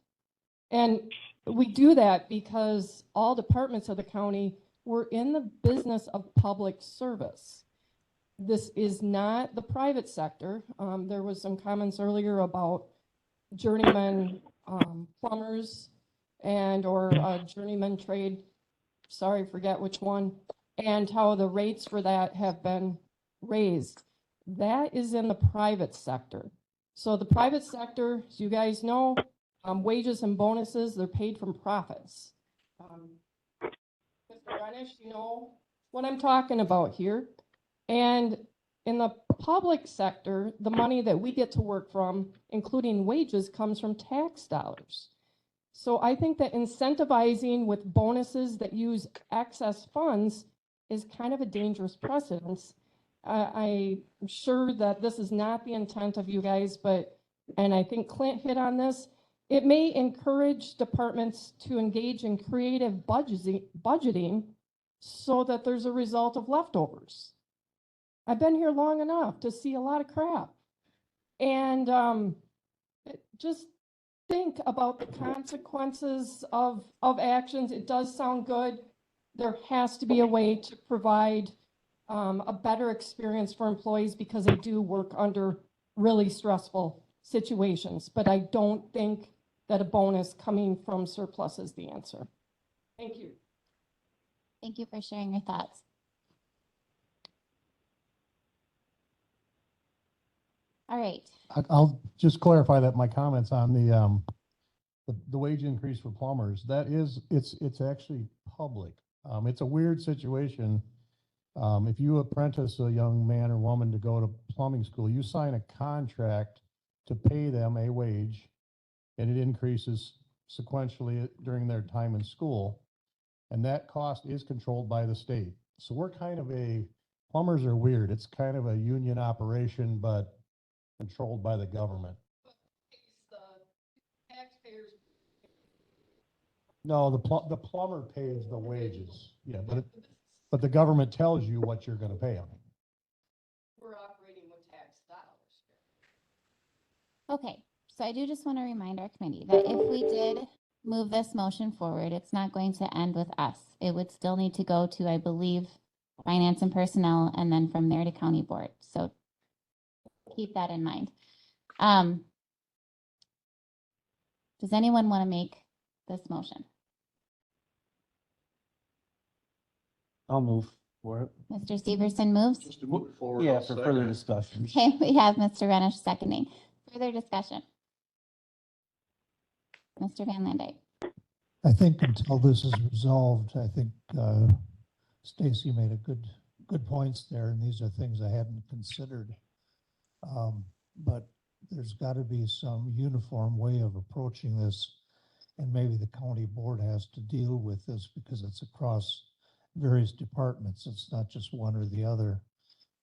And we do that because all departments of the county were in the business of public service. This is not the private sector. There was some comments earlier about journeyman plumbers or journeyman trade, sorry, forget which one, and how the rates for that have been raised. That is in the private sector. So the private sector, as you guys know, wages and bonuses, they're paid from profits. Mr. Renish, you know what I'm talking about here. And in the public sector, the money that we get to work from, including wages, comes from tax dollars. So I think that incentivizing with bonuses that use excess funds is kind of a dangerous precedent. I'm sure that this is not the intent of you guys, and I think Clint hit on this, it may encourage departments to engage in creative budgeting so that there's a result of leftovers. I've been here long enough to see a lot of crap. And just think about the consequences of actions. It does sound good. There has to be a way to provide a better experience for employees because they do work under really stressful situations, but I don't think that a bonus coming from surplus is the answer. Thank you. Thank you for sharing your thoughts. All right. I'll just clarify that my comments on the wage increase for plumbers, that is, it's actually public. It's a weird situation. If you apprentice a young man or woman to go to plumbing school, you sign a contract to pay them a wage, and it increases sequentially during their time in school. And that cost is controlled by the state. So we're kind of plumbers are weird. It's kind of a union operation, but controlled by the government. No, the plumber pays the wages. Yeah, but the government tells you what you're going to pay them. We're operating with tax dollars. Okay, so I do just want to remind our committee that if we did move this motion forward, it's not going to end with us. It would still need to go to, I believe, Finance and Personnel, and then from there to County Board. So keep that in mind. Does anyone want to make this motion? I'll move for it. Mr. Severson moves. Just to move it forward. Yeah, I'll for second further it. discussion. Okay, we have Mr. Renish seconding. Further discussion. Mr. Van Landijk. I think until this is resolved, I think Stacy made a good points there, and these are things I hadn't considered. But there's got to be some uniform way of approaching this, and maybe the county board has to deal with this because it's across various departments. It's not just one or the other.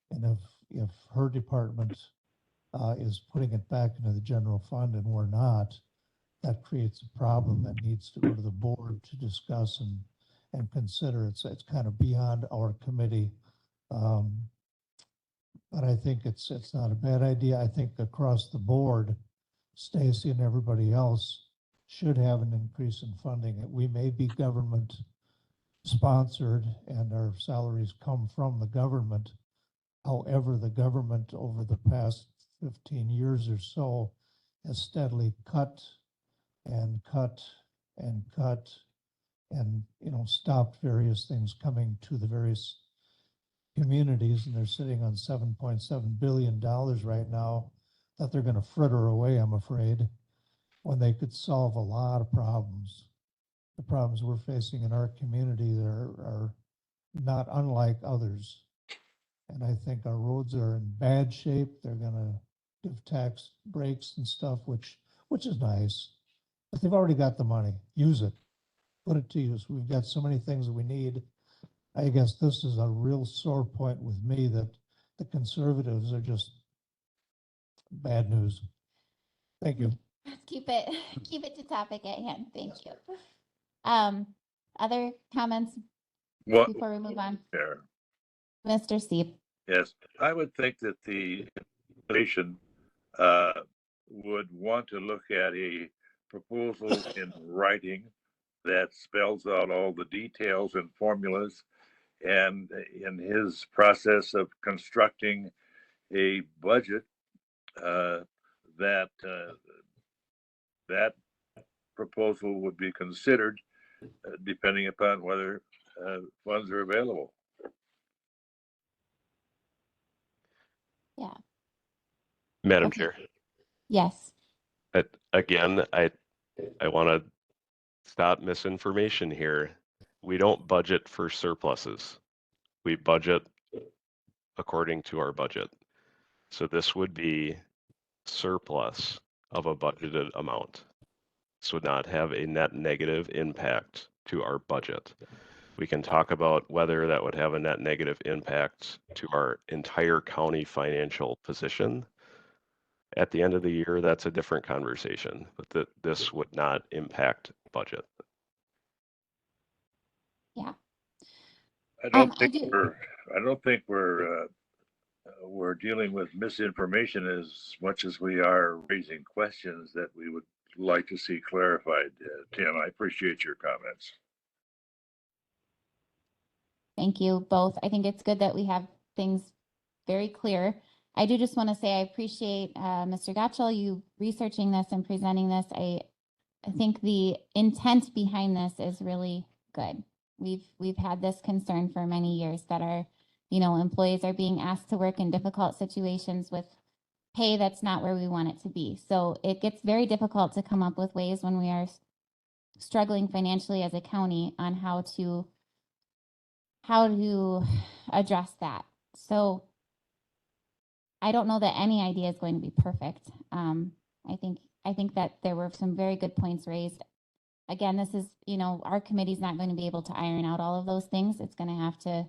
And if her department is putting it back into the general fund and we're not, that creates a problem that needs to go to the board to discuss and consider. It's kind of beyond our committee. But I think it's not a bad idea. I think across the board, Stacy and everybody else should have an increase in funding. We may be government sponsored and our salaries come from the government. However, the government over the past 15 years or so has steadily cut and cut and cut and, stopped various things coming to the various communities, and they're sitting on $7.7 billion right now that they're going to fritter away, I'm afraid, when they could solve a lot of problems. The problems we're facing in our community are not unlike others. And I think our roads are in bad shape. They're going to give tax breaks and stuff, which is nice. But they've already got the money. Use it. Put it to use. We've got so many things that we need. I guess this is a real sore point with me that the conservatives are just bad news. Thank you. Let's keep it to topic at hand. Thank you. Other comments before we move on? There. Mr. Steep. Yes, I would think that the administration would want to look at a proposal in writing that spells out all the details and formulas, and in his process of constructing a budget, that proposal would be considered depending upon whether funds are available. Yeah. Madam Okay. Chair, Yes. again, I want to stop misinformation here. We don't budget for surpluses. We budget according to our budget. So this would be surplus of a budgeted amount. This would not have a net negative impact to our budget. We can talk about whether that would have a net negative impact to our entire county financial position. At the end of the year, that's a different conversation, but this would not impact budget. Yeah. I don't think we're dealing with misinformation as much as we are raising questions that we would like to see clarified. Tim, I appreciate your comments. Thank you both. I think it's good that we have things very clear I do just want to say I appreciate Mr. Gotchell, you researching this and presenting this. I think the intent behind this is really good. We've had this concern for many years that our, employees are being asked to work in difficult situations with pay that's not where we want it to be. So it gets very difficult to come up with ways when we are struggling financially as a county on how to address that. So I don't know that any idea is going to be perfect. I think that there were some very good points raised. Again, this is, our committee's not going to be able to iron out all of those things. It's going to have to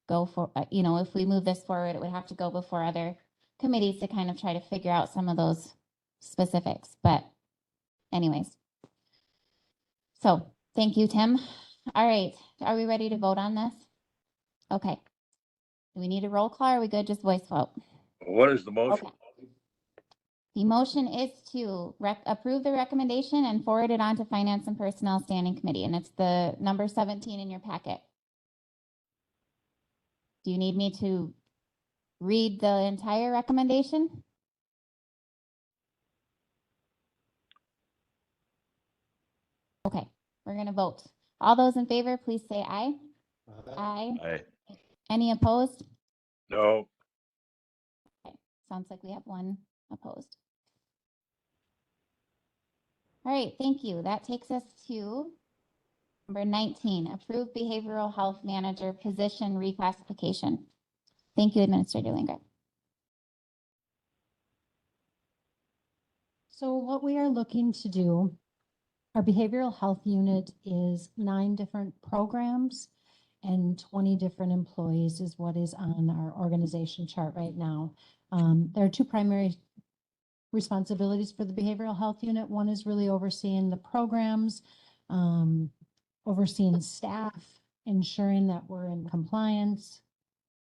go for, if we move this forward, it would have to go before other committees to kind of try to figure out some of those specifics. But anyways, so thank you, Tim. All right, are we ready to vote on this? Okay. Do we need a roll call or are we good? Just voice vote? What is the motion? Okay. The motion is to approve the recommendation and forward it on to Finance and Personnel Standing Committee, and it's the number 17 in your packet. Do you need me to read the entire recommendation? Okay, we're going to vote. All those in favor, please say aye. Aye. Aye. Any opposed? No. Okay, sounds like we have one opposed. All right, thank you. That takes us to number 19, approved behavioral health manager position reclassification. Thank you, Administrator Lingard. So what we are looking to do, our behavioral health unit is 9 different programs and 20 different employees is what is on our organization chart right now. There are 2 primary responsibilities for the behavioral health unit. One is really overseeing the programs, overseeing staff, ensuring that we're in compliance,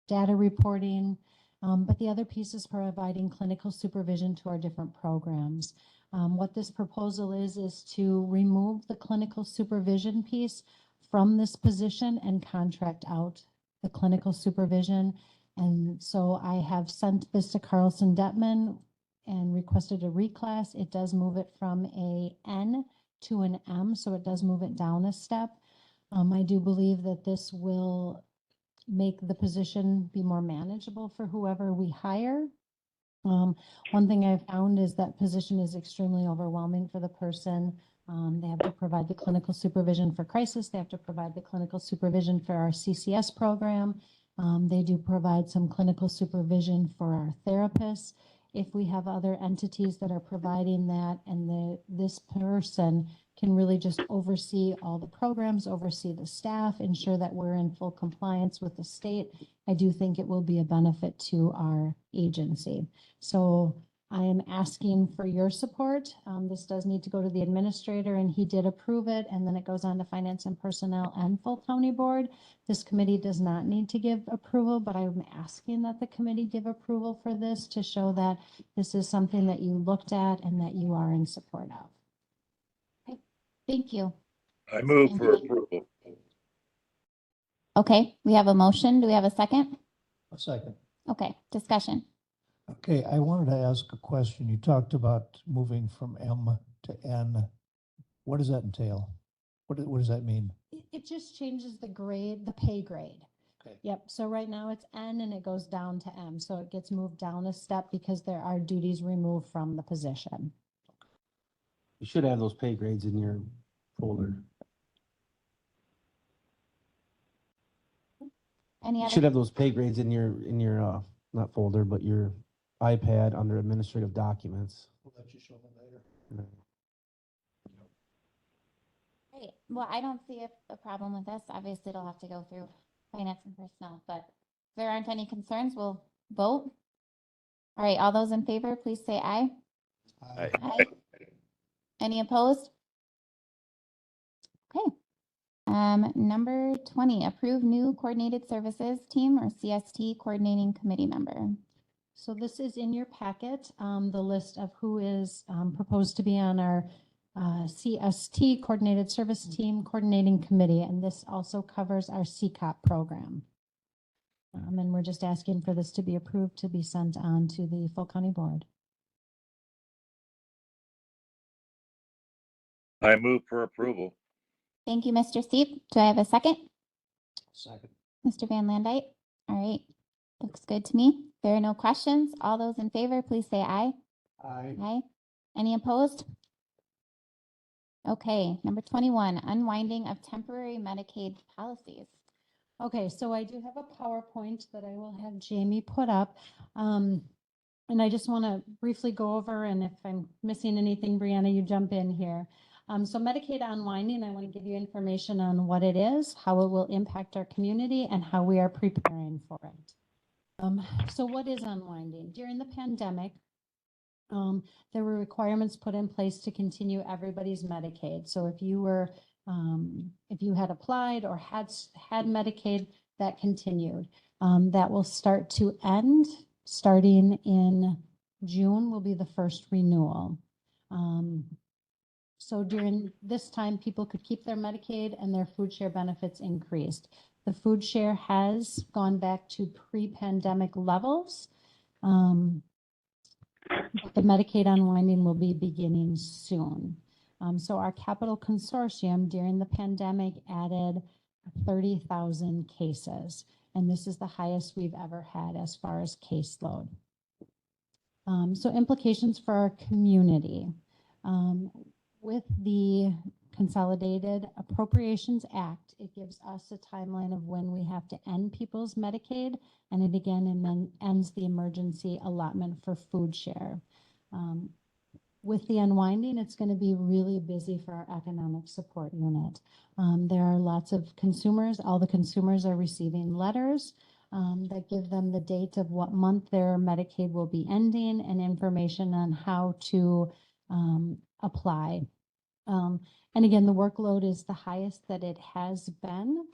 data reporting, but the other piece is providing clinical supervision to our different programs. What this proposal is to remove the clinical supervision piece from this position and contract out the clinical supervision. And so I have sent this to Carlson Detman and requested a reclass. It does move it from a N to an M, so it does move it down a step. I do believe that this will make the position be more manageable for whoever we hire. One thing I've found is that position is extremely overwhelming for the person. They have to provide the clinical supervision for crisis. They have to provide the clinical supervision for our CCS program. They do provide some clinical supervision for our therapists. If we have other entities that are providing that, and this person can really just oversee all the programs, oversee the staff, ensure that we're in full compliance with the state, I do think it will be a benefit to our agency. So I am asking for your support. This does need to go to the administrator, and he did approve it, and then it goes on to Finance and Personnel and full county board. This committee does not need to give approval, but I'm asking that the committee give approval for this to show that this is something that you looked at and that you are in support of. Okay, thank you. I move for approval. Okay, we have a motion. Do we have a second? A second. Okay, discussion. Okay, I wanted to ask a question. You talked about moving from M to N. What does that entail? What does that mean? It just changes the grade, the pay grade. Okay. Yep, so right now it's N and it goes down to M. So it gets moved down a step because there are duties removed from the position. You should have those pay grades in your folder. Any You other? should have those pay grades in your not folder, but your iPad under administrative documents. We'll let you show me later. Great. Well, I don't see a problem with this. Obviously, it'll have to go through Finance and Personnel, but if there aren't any concerns, we'll vote. All right, all those in favor, please say aye. Aye. Aye. Any opposed? Okay. Number 20, approve new coordinated services team or CST coordinating committee member. So this is in your packet, the list of who is proposed to be on our CST, Coordinated Service Team Coordinating Committee, and this also covers our CCOP program. And we're just asking for this to be approved to be sent on to the full county board. I move for approval. Thank you, Mr. Steep. Do I have a second? Second. Mr. Van Landite? All right, looks good to me. There are no questions. All those in favor, please say aye. Aye. Aye. Any opposed? Okay, number 21, unwinding of temporary Medicaid policies. Okay, so I do have a PowerPoint that I will have Jamie put up. And I just want to briefly go over, and if I'm missing anything, Brianna, you jump in here. So Medicaid unwinding, I want to give you information on what it is, how it will impact our community, and how we are preparing for it. So what is unwinding? During the pandemic, there were requirements put in place to continue everybody's Medicaid. So if you were, if you had applied or had Medicaid, that continued. That will start to end starting in June will be the first renewal. So during this time, people could keep their Medicaid and their food share benefits increased. The food share has gone back to pre-pandemic levels. The Medicaid unwinding will be beginning soon. So our capital consortium during the pandemic added 30,000 cases, and this is the highest we've ever had as far as caseload. So implications for our community. With the Consolidated Appropriations Act, it gives us a timeline of when we have to end people's Medicaid, and it again and then ends the emergency allotment for food share. With the unwinding, it's going to be really busy for our economic support unit. There are lots of consumers. All the consumers are receiving letters that give them the date of what month their Medicaid will be ending and information on how to apply. And again, the workload is the highest that it has been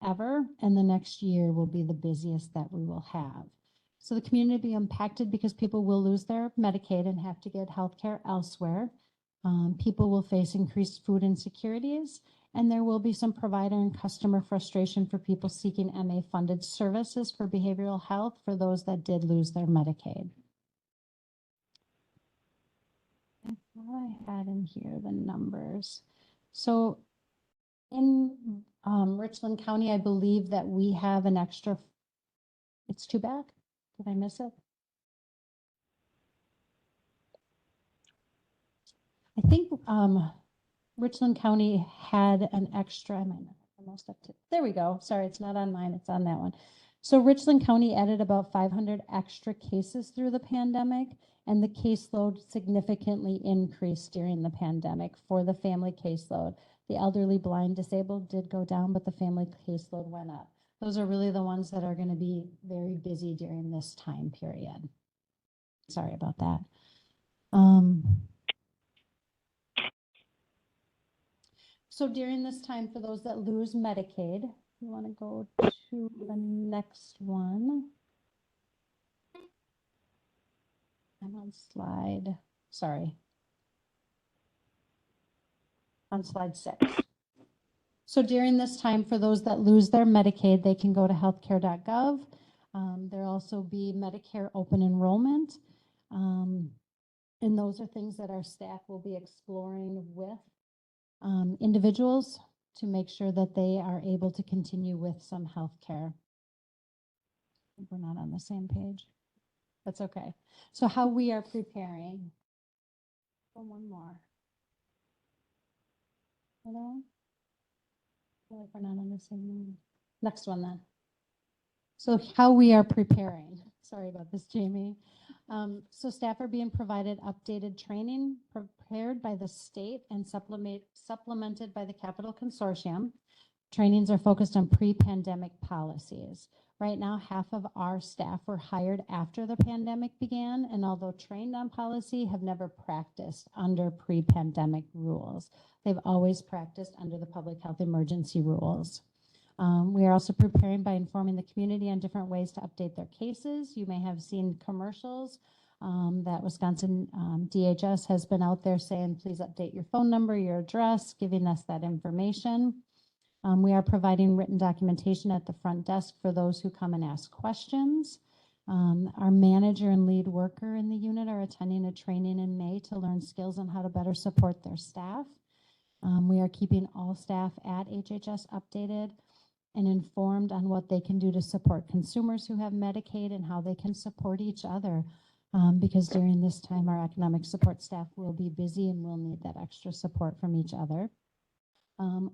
ever, and the next year will be the busiest that we will have. So the community will be impacted because people will lose their Medicaid and have to get health care elsewhere. People will face increased food insecurities, and there will be some provider and customer frustration for people seeking MA-funded services for behavioral health for those that did lose their Medicaid. I thought I had in here the numbers. So in Richland County, I believe that we have an extra, it's too bad. Did I miss it? I think Richland County had an extra, I might not have almost up to, there we go. Sorry, it's not on mine, it's on that one. So Richland County added about 500 extra cases through the pandemic, and the caseload significantly increased during the pandemic for the family caseload. The elderly, blind, disabled did go down, but the family caseload went up. Those are really the ones that are going to be very busy during this time period. Sorry about that. So during this time, for those that lose Medicaid, you want to go to the next one. I'm on slide, sorry. On slide 6. So during this time, for those that lose their Medicaid, they can go to healthcare.gov. There'll also be Medicare open enrollment. And those are things that our staff will be exploring with individuals to make sure that they are able to continue with some health care. We're not on the same page. That's okay. So how we are preparing. One more. Hello? I feel like we're not on the same one. Next one then. So how we are preparing. Sorry about this, Jamie. So staff are being provided updated training prepared by the state and supplemented by the Capital Consortium. Trainings are focused on pre-pandemic policies. Right now, half of our staff were hired after the pandemic began, and although trained on policy, have never practiced under pre-pandemic rules. They've always practiced under the public health emergency rules. We are also preparing by informing the community on different ways to update their cases. You may have seen commercials that Wisconsin DHS has been out there saying, please update your phone number, your address, giving us that information. We are providing written documentation at the front desk for those who come and ask questions. Our manager and lead worker in the unit are attending a training in May to learn skills on how to better support their staff. We are keeping all staff at HHS updated and informed on what they can do to support consumers who have Medicaid and how they can support each other. Because during this time, our economic support staff will be busy and will need that extra support from each other.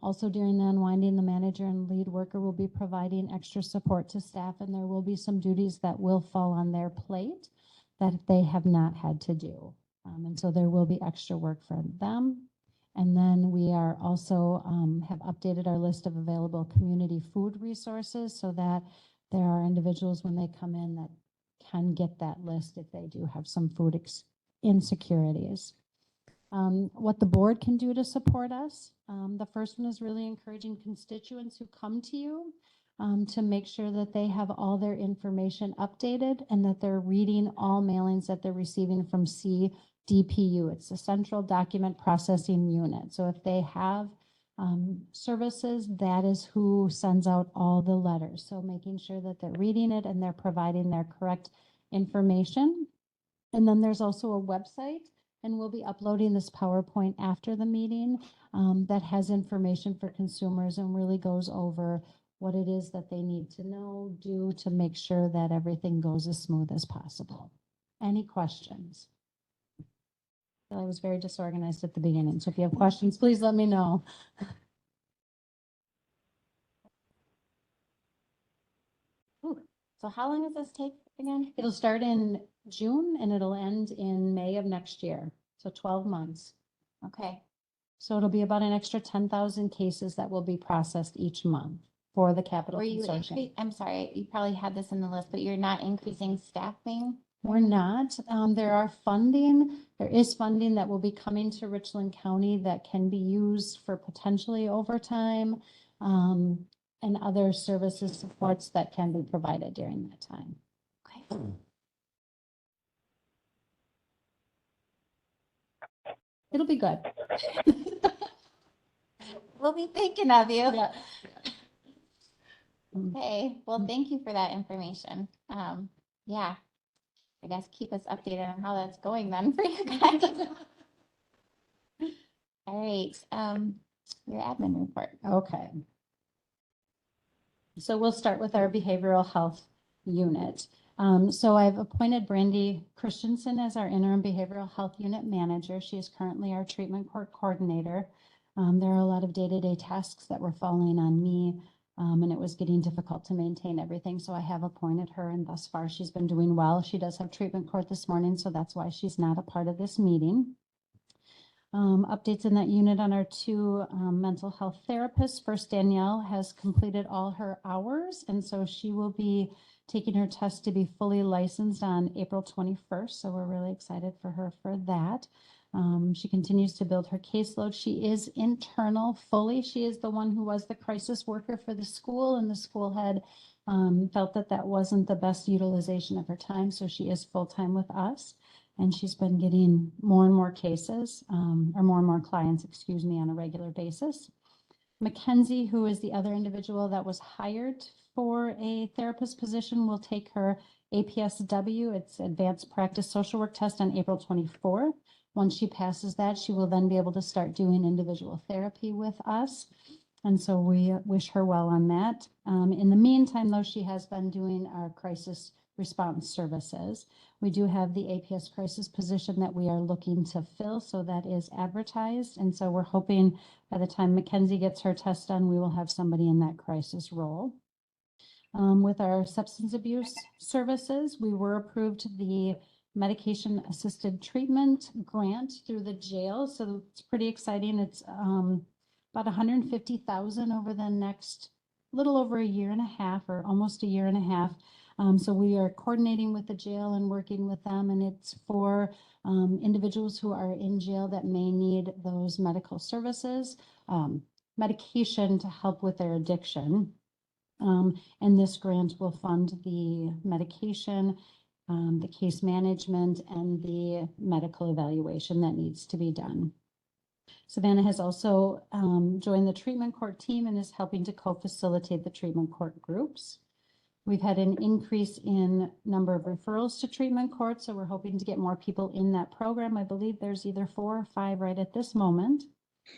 Also during the unwinding, the manager and lead worker will be providing extra support to staff, and there will be some duties that will fall on their plate that they have not had to do. And so there will be extra work for them. And then we are also have updated our list of available community food resources so that there are individuals when they come in that can get that list if they do have some food insecurities. What the board can do to support us. The first one is really encouraging constituents who come to you to make sure that they have all their information updated and that they're reading all mailings that they're receiving from CDPU. It's the Central Document Processing Unit. So if they have services, that is who sends out all the letters. So making sure that they're reading it and they're providing their correct information. And then there's also a website, and we'll be uploading this PowerPoint after the meeting that has information for consumers and really goes over what it is that they need to know, do to make sure that everything goes as smooth as possible. Any questions? I was very disorganized at the beginning, so if you have questions, please let me know. Ooh, so how long does this take again? It'll start in June and it'll end in May of next year, so 12 months. Okay. So it'll be about an extra 10,000 cases that will be processed each month for the capital Were you consortium. I'm sorry, you probably had this in the list, but you're not increasing staffing? We're not. There is funding that will be coming to Richland County that can be used for potentially overtime and other services supports that can be provided during that time. Okay. It'll be good. We'll be thinking of you. Yeah. Okay, well, thank you for that information. Yeah, I guess keep us updated on how that's going then for you guys. All right, your admin report. Okay. So we'll start with our behavioral health unit. So I've appointed Brandy Christensen as our interim behavioral health unit manager. She is currently our treatment court coordinator. There are a lot of day-to-day tasks that were falling on me, and it was getting difficult to maintain everything. So I have appointed her, and thus far she's been doing well. She does have treatment court this morning, so that's why she's not a part of this meeting. Updates in that unit on our two mental health therapists. First, Danielle has completed all her hours, and so she will be taking her test to be fully licensed on April 21st. So we're really excited for her for that. She continues to build her caseload. She is internal fully. She is the one who was the crisis worker for the school, and the school had felt that that wasn't the best utilization of her time. So she is full-time with us. And she's been getting more and more cases, or more and more clients, excuse me, on a regular basis. Mackenzie, who is the other individual that was hired for a therapist position, will take her APSW, it's Advanced Practice Social Work test, on April 24th. Once she passes that, she will then be able to start doing individual therapy with us. And so we wish her well on that. In the meantime, though, she has been doing our crisis response services. We do have the APS crisis position that we are looking to fill, so that is advertised. And so we're hoping by the time Mackenzie gets her test done, we will have somebody in that crisis role. With our substance abuse services, we were approved the medication assisted treatment grant through the jail. So it's pretty exciting. It's about $150,000 over the next little over a year and a half, or almost a year and a half. So we are coordinating with the jail and working with them, and it's for individuals who are in jail that may need those medical services, medication to help with their addiction. And this grant will fund the medication, the case management, and the medical evaluation that needs to be done. Savannah has also joined the treatment court team and is helping to co-facilitate the treatment court groups. We've had an increase in number of referrals to treatment courts, so we're hoping to get more people in that program. I believe there's either 4 or 5 right at this moment.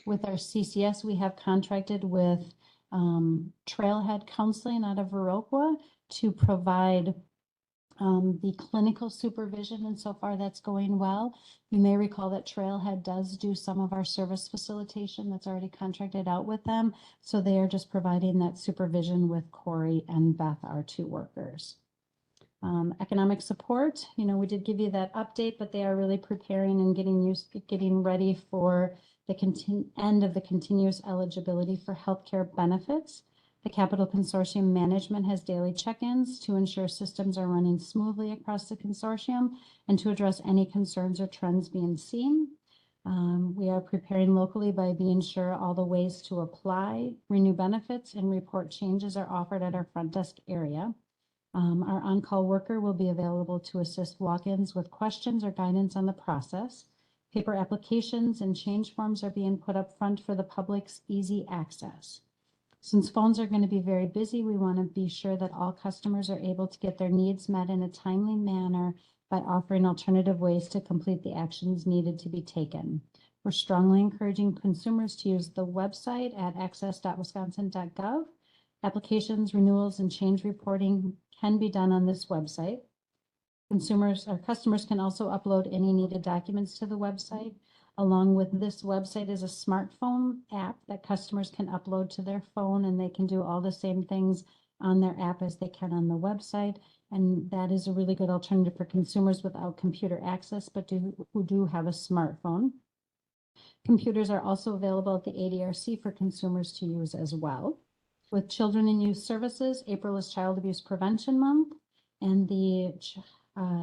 With our CCS, we have contracted with Trailhead Counseling out of Viroqua to provide the clinical supervision, and so far that's going well. You may recall that Trailhead does do some of our service facilitation that's already contracted out with them. So they are just providing that supervision with Corey and Beth, our 2 workers. Economic support, you know, we did give you that update, but they are really preparing and getting ready for the end of the continuous eligibility for healthcare benefits. The Capital Consortium management has daily check-ins to ensure systems are running smoothly across the consortium and to address any concerns or trends being seen. We are preparing locally by being sure all the ways to apply, renew benefits, and report changes are offered at our front desk area. Our on-call worker will be available to assist walk-ins with questions or guidance on the process. Paper applications and change forms are being put up front for the public's easy access. Since phones are going to be very busy, we want to be sure that all customers are able to get their needs met in a timely manner by offering alternative ways to complete the actions needed to be taken. We're strongly encouraging consumers to use the website at access.wisconsin.gov. Applications, renewals, and change reporting can be done on this website. Customers can also upload any needed documents to the website. Along with this website is a smartphone app that customers can upload to their phone, and they can do all the same things on their app as they can on the website. And that is a really good alternative for consumers without computer access, but who do have a smartphone. Computers are also available at the ADRC for consumers to use as well. With Children and Youth Services, April is Child Abuse Prevention Month, and the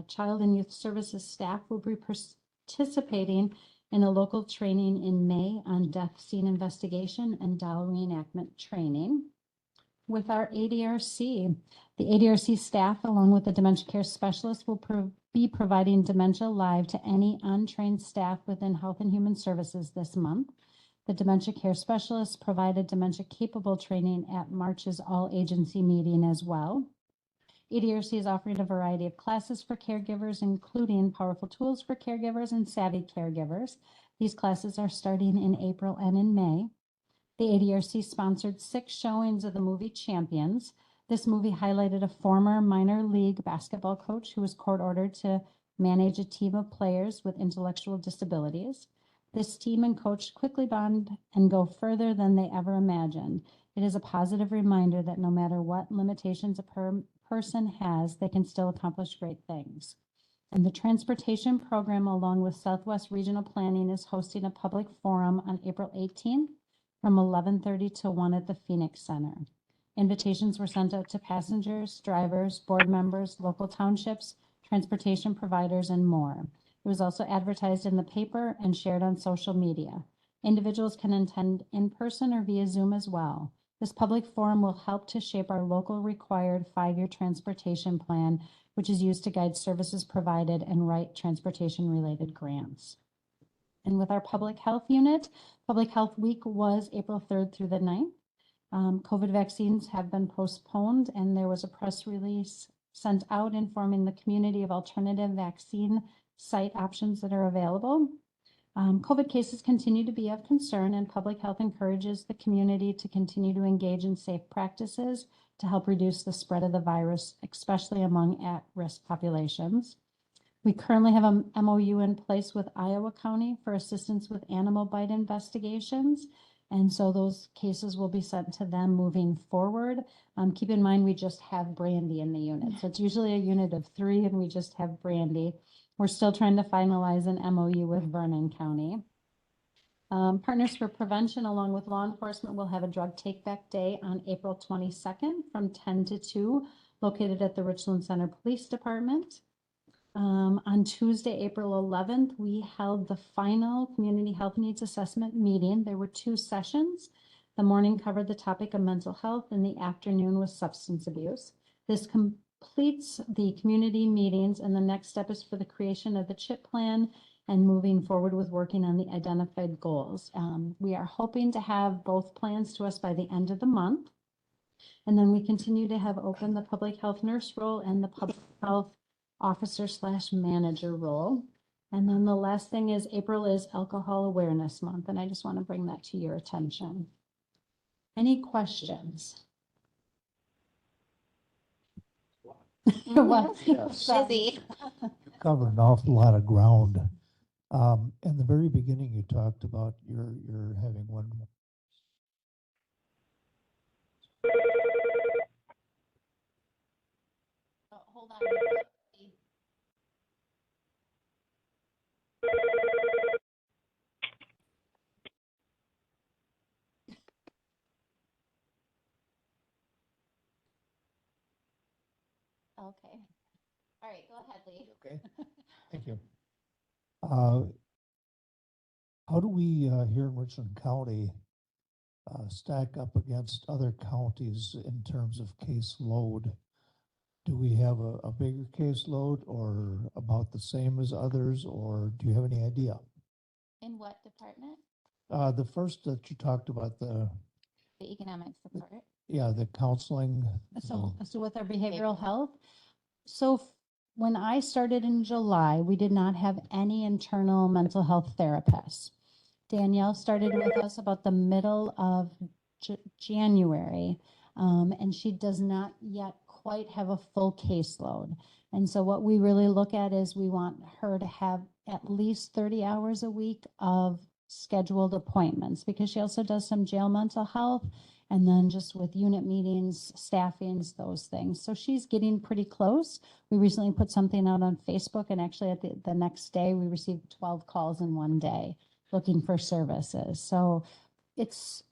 Child and Youth Services staff will be participating in a local training in May on death scene investigation and doll reenactment training. With our ADRC, the ADRC staff, along with the dementia care specialist, will be providing Dementia Live to any untrained staff within Health and Human Services this month. The dementia care specialists provided dementia capable training at March's all-agency meeting as well. ADRC is offering a variety of classes for caregivers, including Powerful Tools for Caregivers and Savvy Caregivers. These classes are starting in April and in May. The ADRC sponsored 6 showings of the movie Champions. This movie highlighted a former minor league basketball coach who was court-ordered to manage a team of players with intellectual disabilities. This team and coach quickly bond and go further than they ever imagined. It is a positive reminder that no matter what limitations a person has, they can still accomplish great things. And the transportation program, along with Southwest Regional Planning, is hosting a public forum on April 18th from 11:30 to 1 at the Phoenix Center. Invitations were sent out to passengers, drivers, board members, local townships, transportation providers, and more. It was also advertised in the paper and shared on social media. Individuals can attend in person or via Zoom as well. This public forum will help to shape our local required 5-year transportation plan, which is used to guide services provided and write transportation-related grants. And with our public health unit, Public Health Week was April 3rd through the 9th. COVID vaccines have been postponed, and there was a press release sent out informing the community of alternative vaccine site options that are available. COVID cases continue to be of concern, and public health encourages the community to continue to engage in safe practices to help reduce the spread of the virus, especially among at-risk populations. We currently have an MOU in place with Iowa County for assistance with animal bite investigations, and so those cases will be sent to them moving forward. Keep in mind, we just have Brandy in the unit, so it's usually a unit of 3, and we just have Brandy. We're still trying to finalize an MOU with Vernon County. Partners for Prevention, along with law enforcement, will have a drug take-back day on April 22nd from 10 to 2, located at the Richland Center Police Department. On Tuesday, April 11th, we held the final Community Health Needs Assessment meeting. There were 2 sessions. The morning covered the topic of mental health, and the afternoon was substance abuse. This completes the community meetings, and the next step is for the creation of the CHIP plan and moving forward with working on the identified goals. We are hoping to have both plans to us by the end of the month. And then we continue to have open the public health nurse role and the public health officer / manager role. And then the last thing is April is Alcohol Awareness Month, and I just want to bring that to your attention. Any questions? Well, Busy. Covered an awful lot of ground. In the very beginning, you talked about you're having one. Oh, hold on. Okay. All right, go ahead, Lee. Okay, thank you. How do we here in Richland County stack up against other counties in terms of caseload? Do we have a bigger caseload or about the same as others, or do you have any idea? In what department? The first that you talked about, The economic support. the counseling. So with our behavioral health, when I started in July, we did not have any internal mental health therapists. Danielle started with us about the middle of January, and she does not yet quite have a full caseload. And so what we really look at is we want her to have at least 30 hours a week of scheduled appointments, because she also does some jail mental health, and then just with unit meetings, staffings, those things. So she's getting pretty close. We recently put something out on Facebook, and actually at the next day, we received 12 calls in one day looking for services. So it's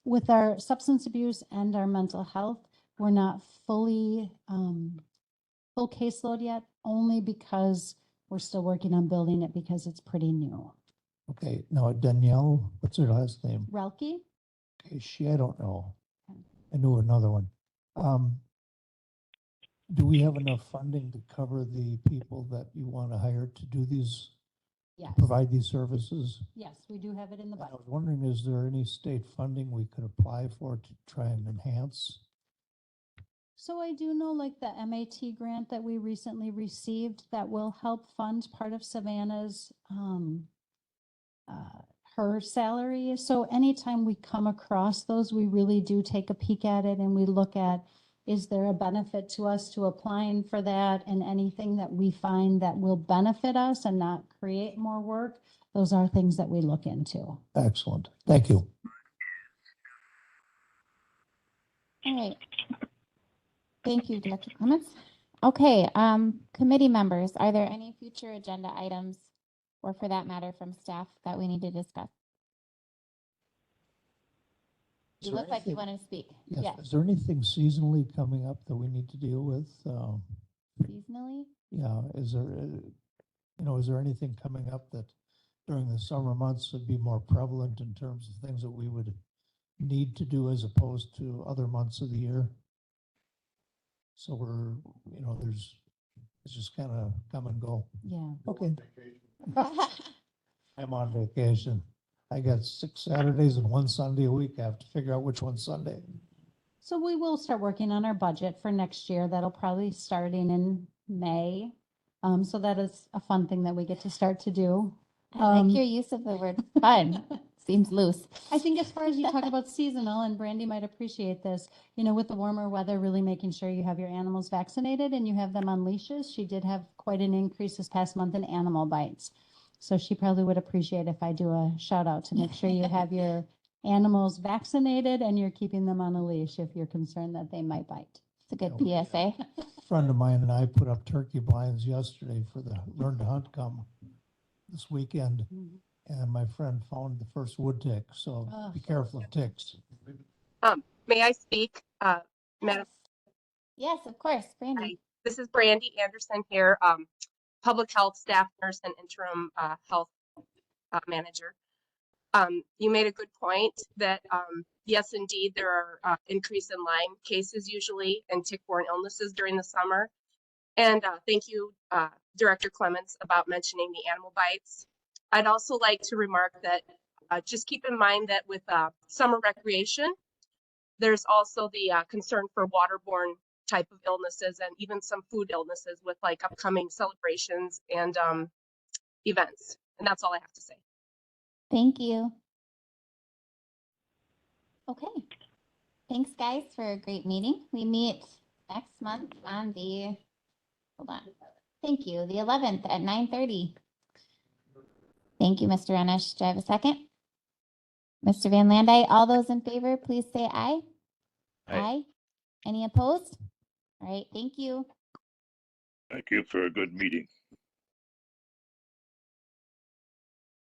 with our substance abuse and our mental health, we're not fully full caseload yet, only because we're still working on building it because it's pretty new. Okay, now Danielle, what's her last name? Relke? Okay, I don't know. Okay. I knew another one. Do we have enough funding to cover the people that you want to hire to do these, Yes. provide these services? Yes, we do have it in the And I budget. was wondering, is there any state funding we could apply for to try and enhance? So I do know, like, the MAT grant that we recently received that will help fund part of Savannah's her salary. So anytime we come across those, we really do take a peek at it and we look at, is there a benefit to us to applying for that, and anything that we find that will benefit us and not create more work, those are things that we look into. Excellent. Thank you. All right. Thank you, Director Clements. Okay, committee members, are there any future agenda items, or for that matter from staff, that we need to discuss? You look like you want to speak. Yes. Is there anything seasonally coming up that we need to deal with? Seasonally? Yeah, is there anything coming up that during the summer months would be more prevalent in terms of things that we would need to do as opposed to other months of the year? So it's just kind of come and go. Yeah. Okay. I'm on vacation. I got 6 Saturdays and 1 Sunday a week. I have to figure out which one's Sunday. So we will start working on our budget for next year. That'll probably starting in May. So that is a fun thing that we get to start to do. I like your use of the word fun. Seems loose. I think as far as you talk about seasonal, and Brandy might appreciate this, with the warmer weather, really making sure you have your animals vaccinated and you have them on leashes. She did have quite an increase this past month in animal bites. So she probably would appreciate if I do a shout out to make sure you have your animals vaccinated and you're keeping them on a leash if you're concerned that they might bite. It's a good PSA. A friend of mine and I put up turkey blinds yesterday for the Learn to Hunt come this weekend. Mhm. And my friend found the first wood tick, so be careful of ticks. May I speak, Madam? Yes, of course, Brandy. Hi, this is Brandy Anderson here, public health staff nurse and interim health manager. You made a good point that yes, indeed, there are increase in Lyme cases usually and tick-borne illnesses during the summer. And thank you, Director Clements, about mentioning the animal bites. I'd also like to remark that just keep in mind that with summer recreation, there's also the concern for waterborne type of illnesses and even some food illnesses with like upcoming celebrations and events. And that's all I have to say. Thank you. Okay. Thanks, guys, for a great meeting. We meet next month on the, hold on. Thank you, the 11th at 9:30. Thank you, Mr. Enish. Do I have a second? Mr. Van Landij, all those in favor, please say aye. Aye. Any opposed? All right, thank you. Thank you for a good meeting.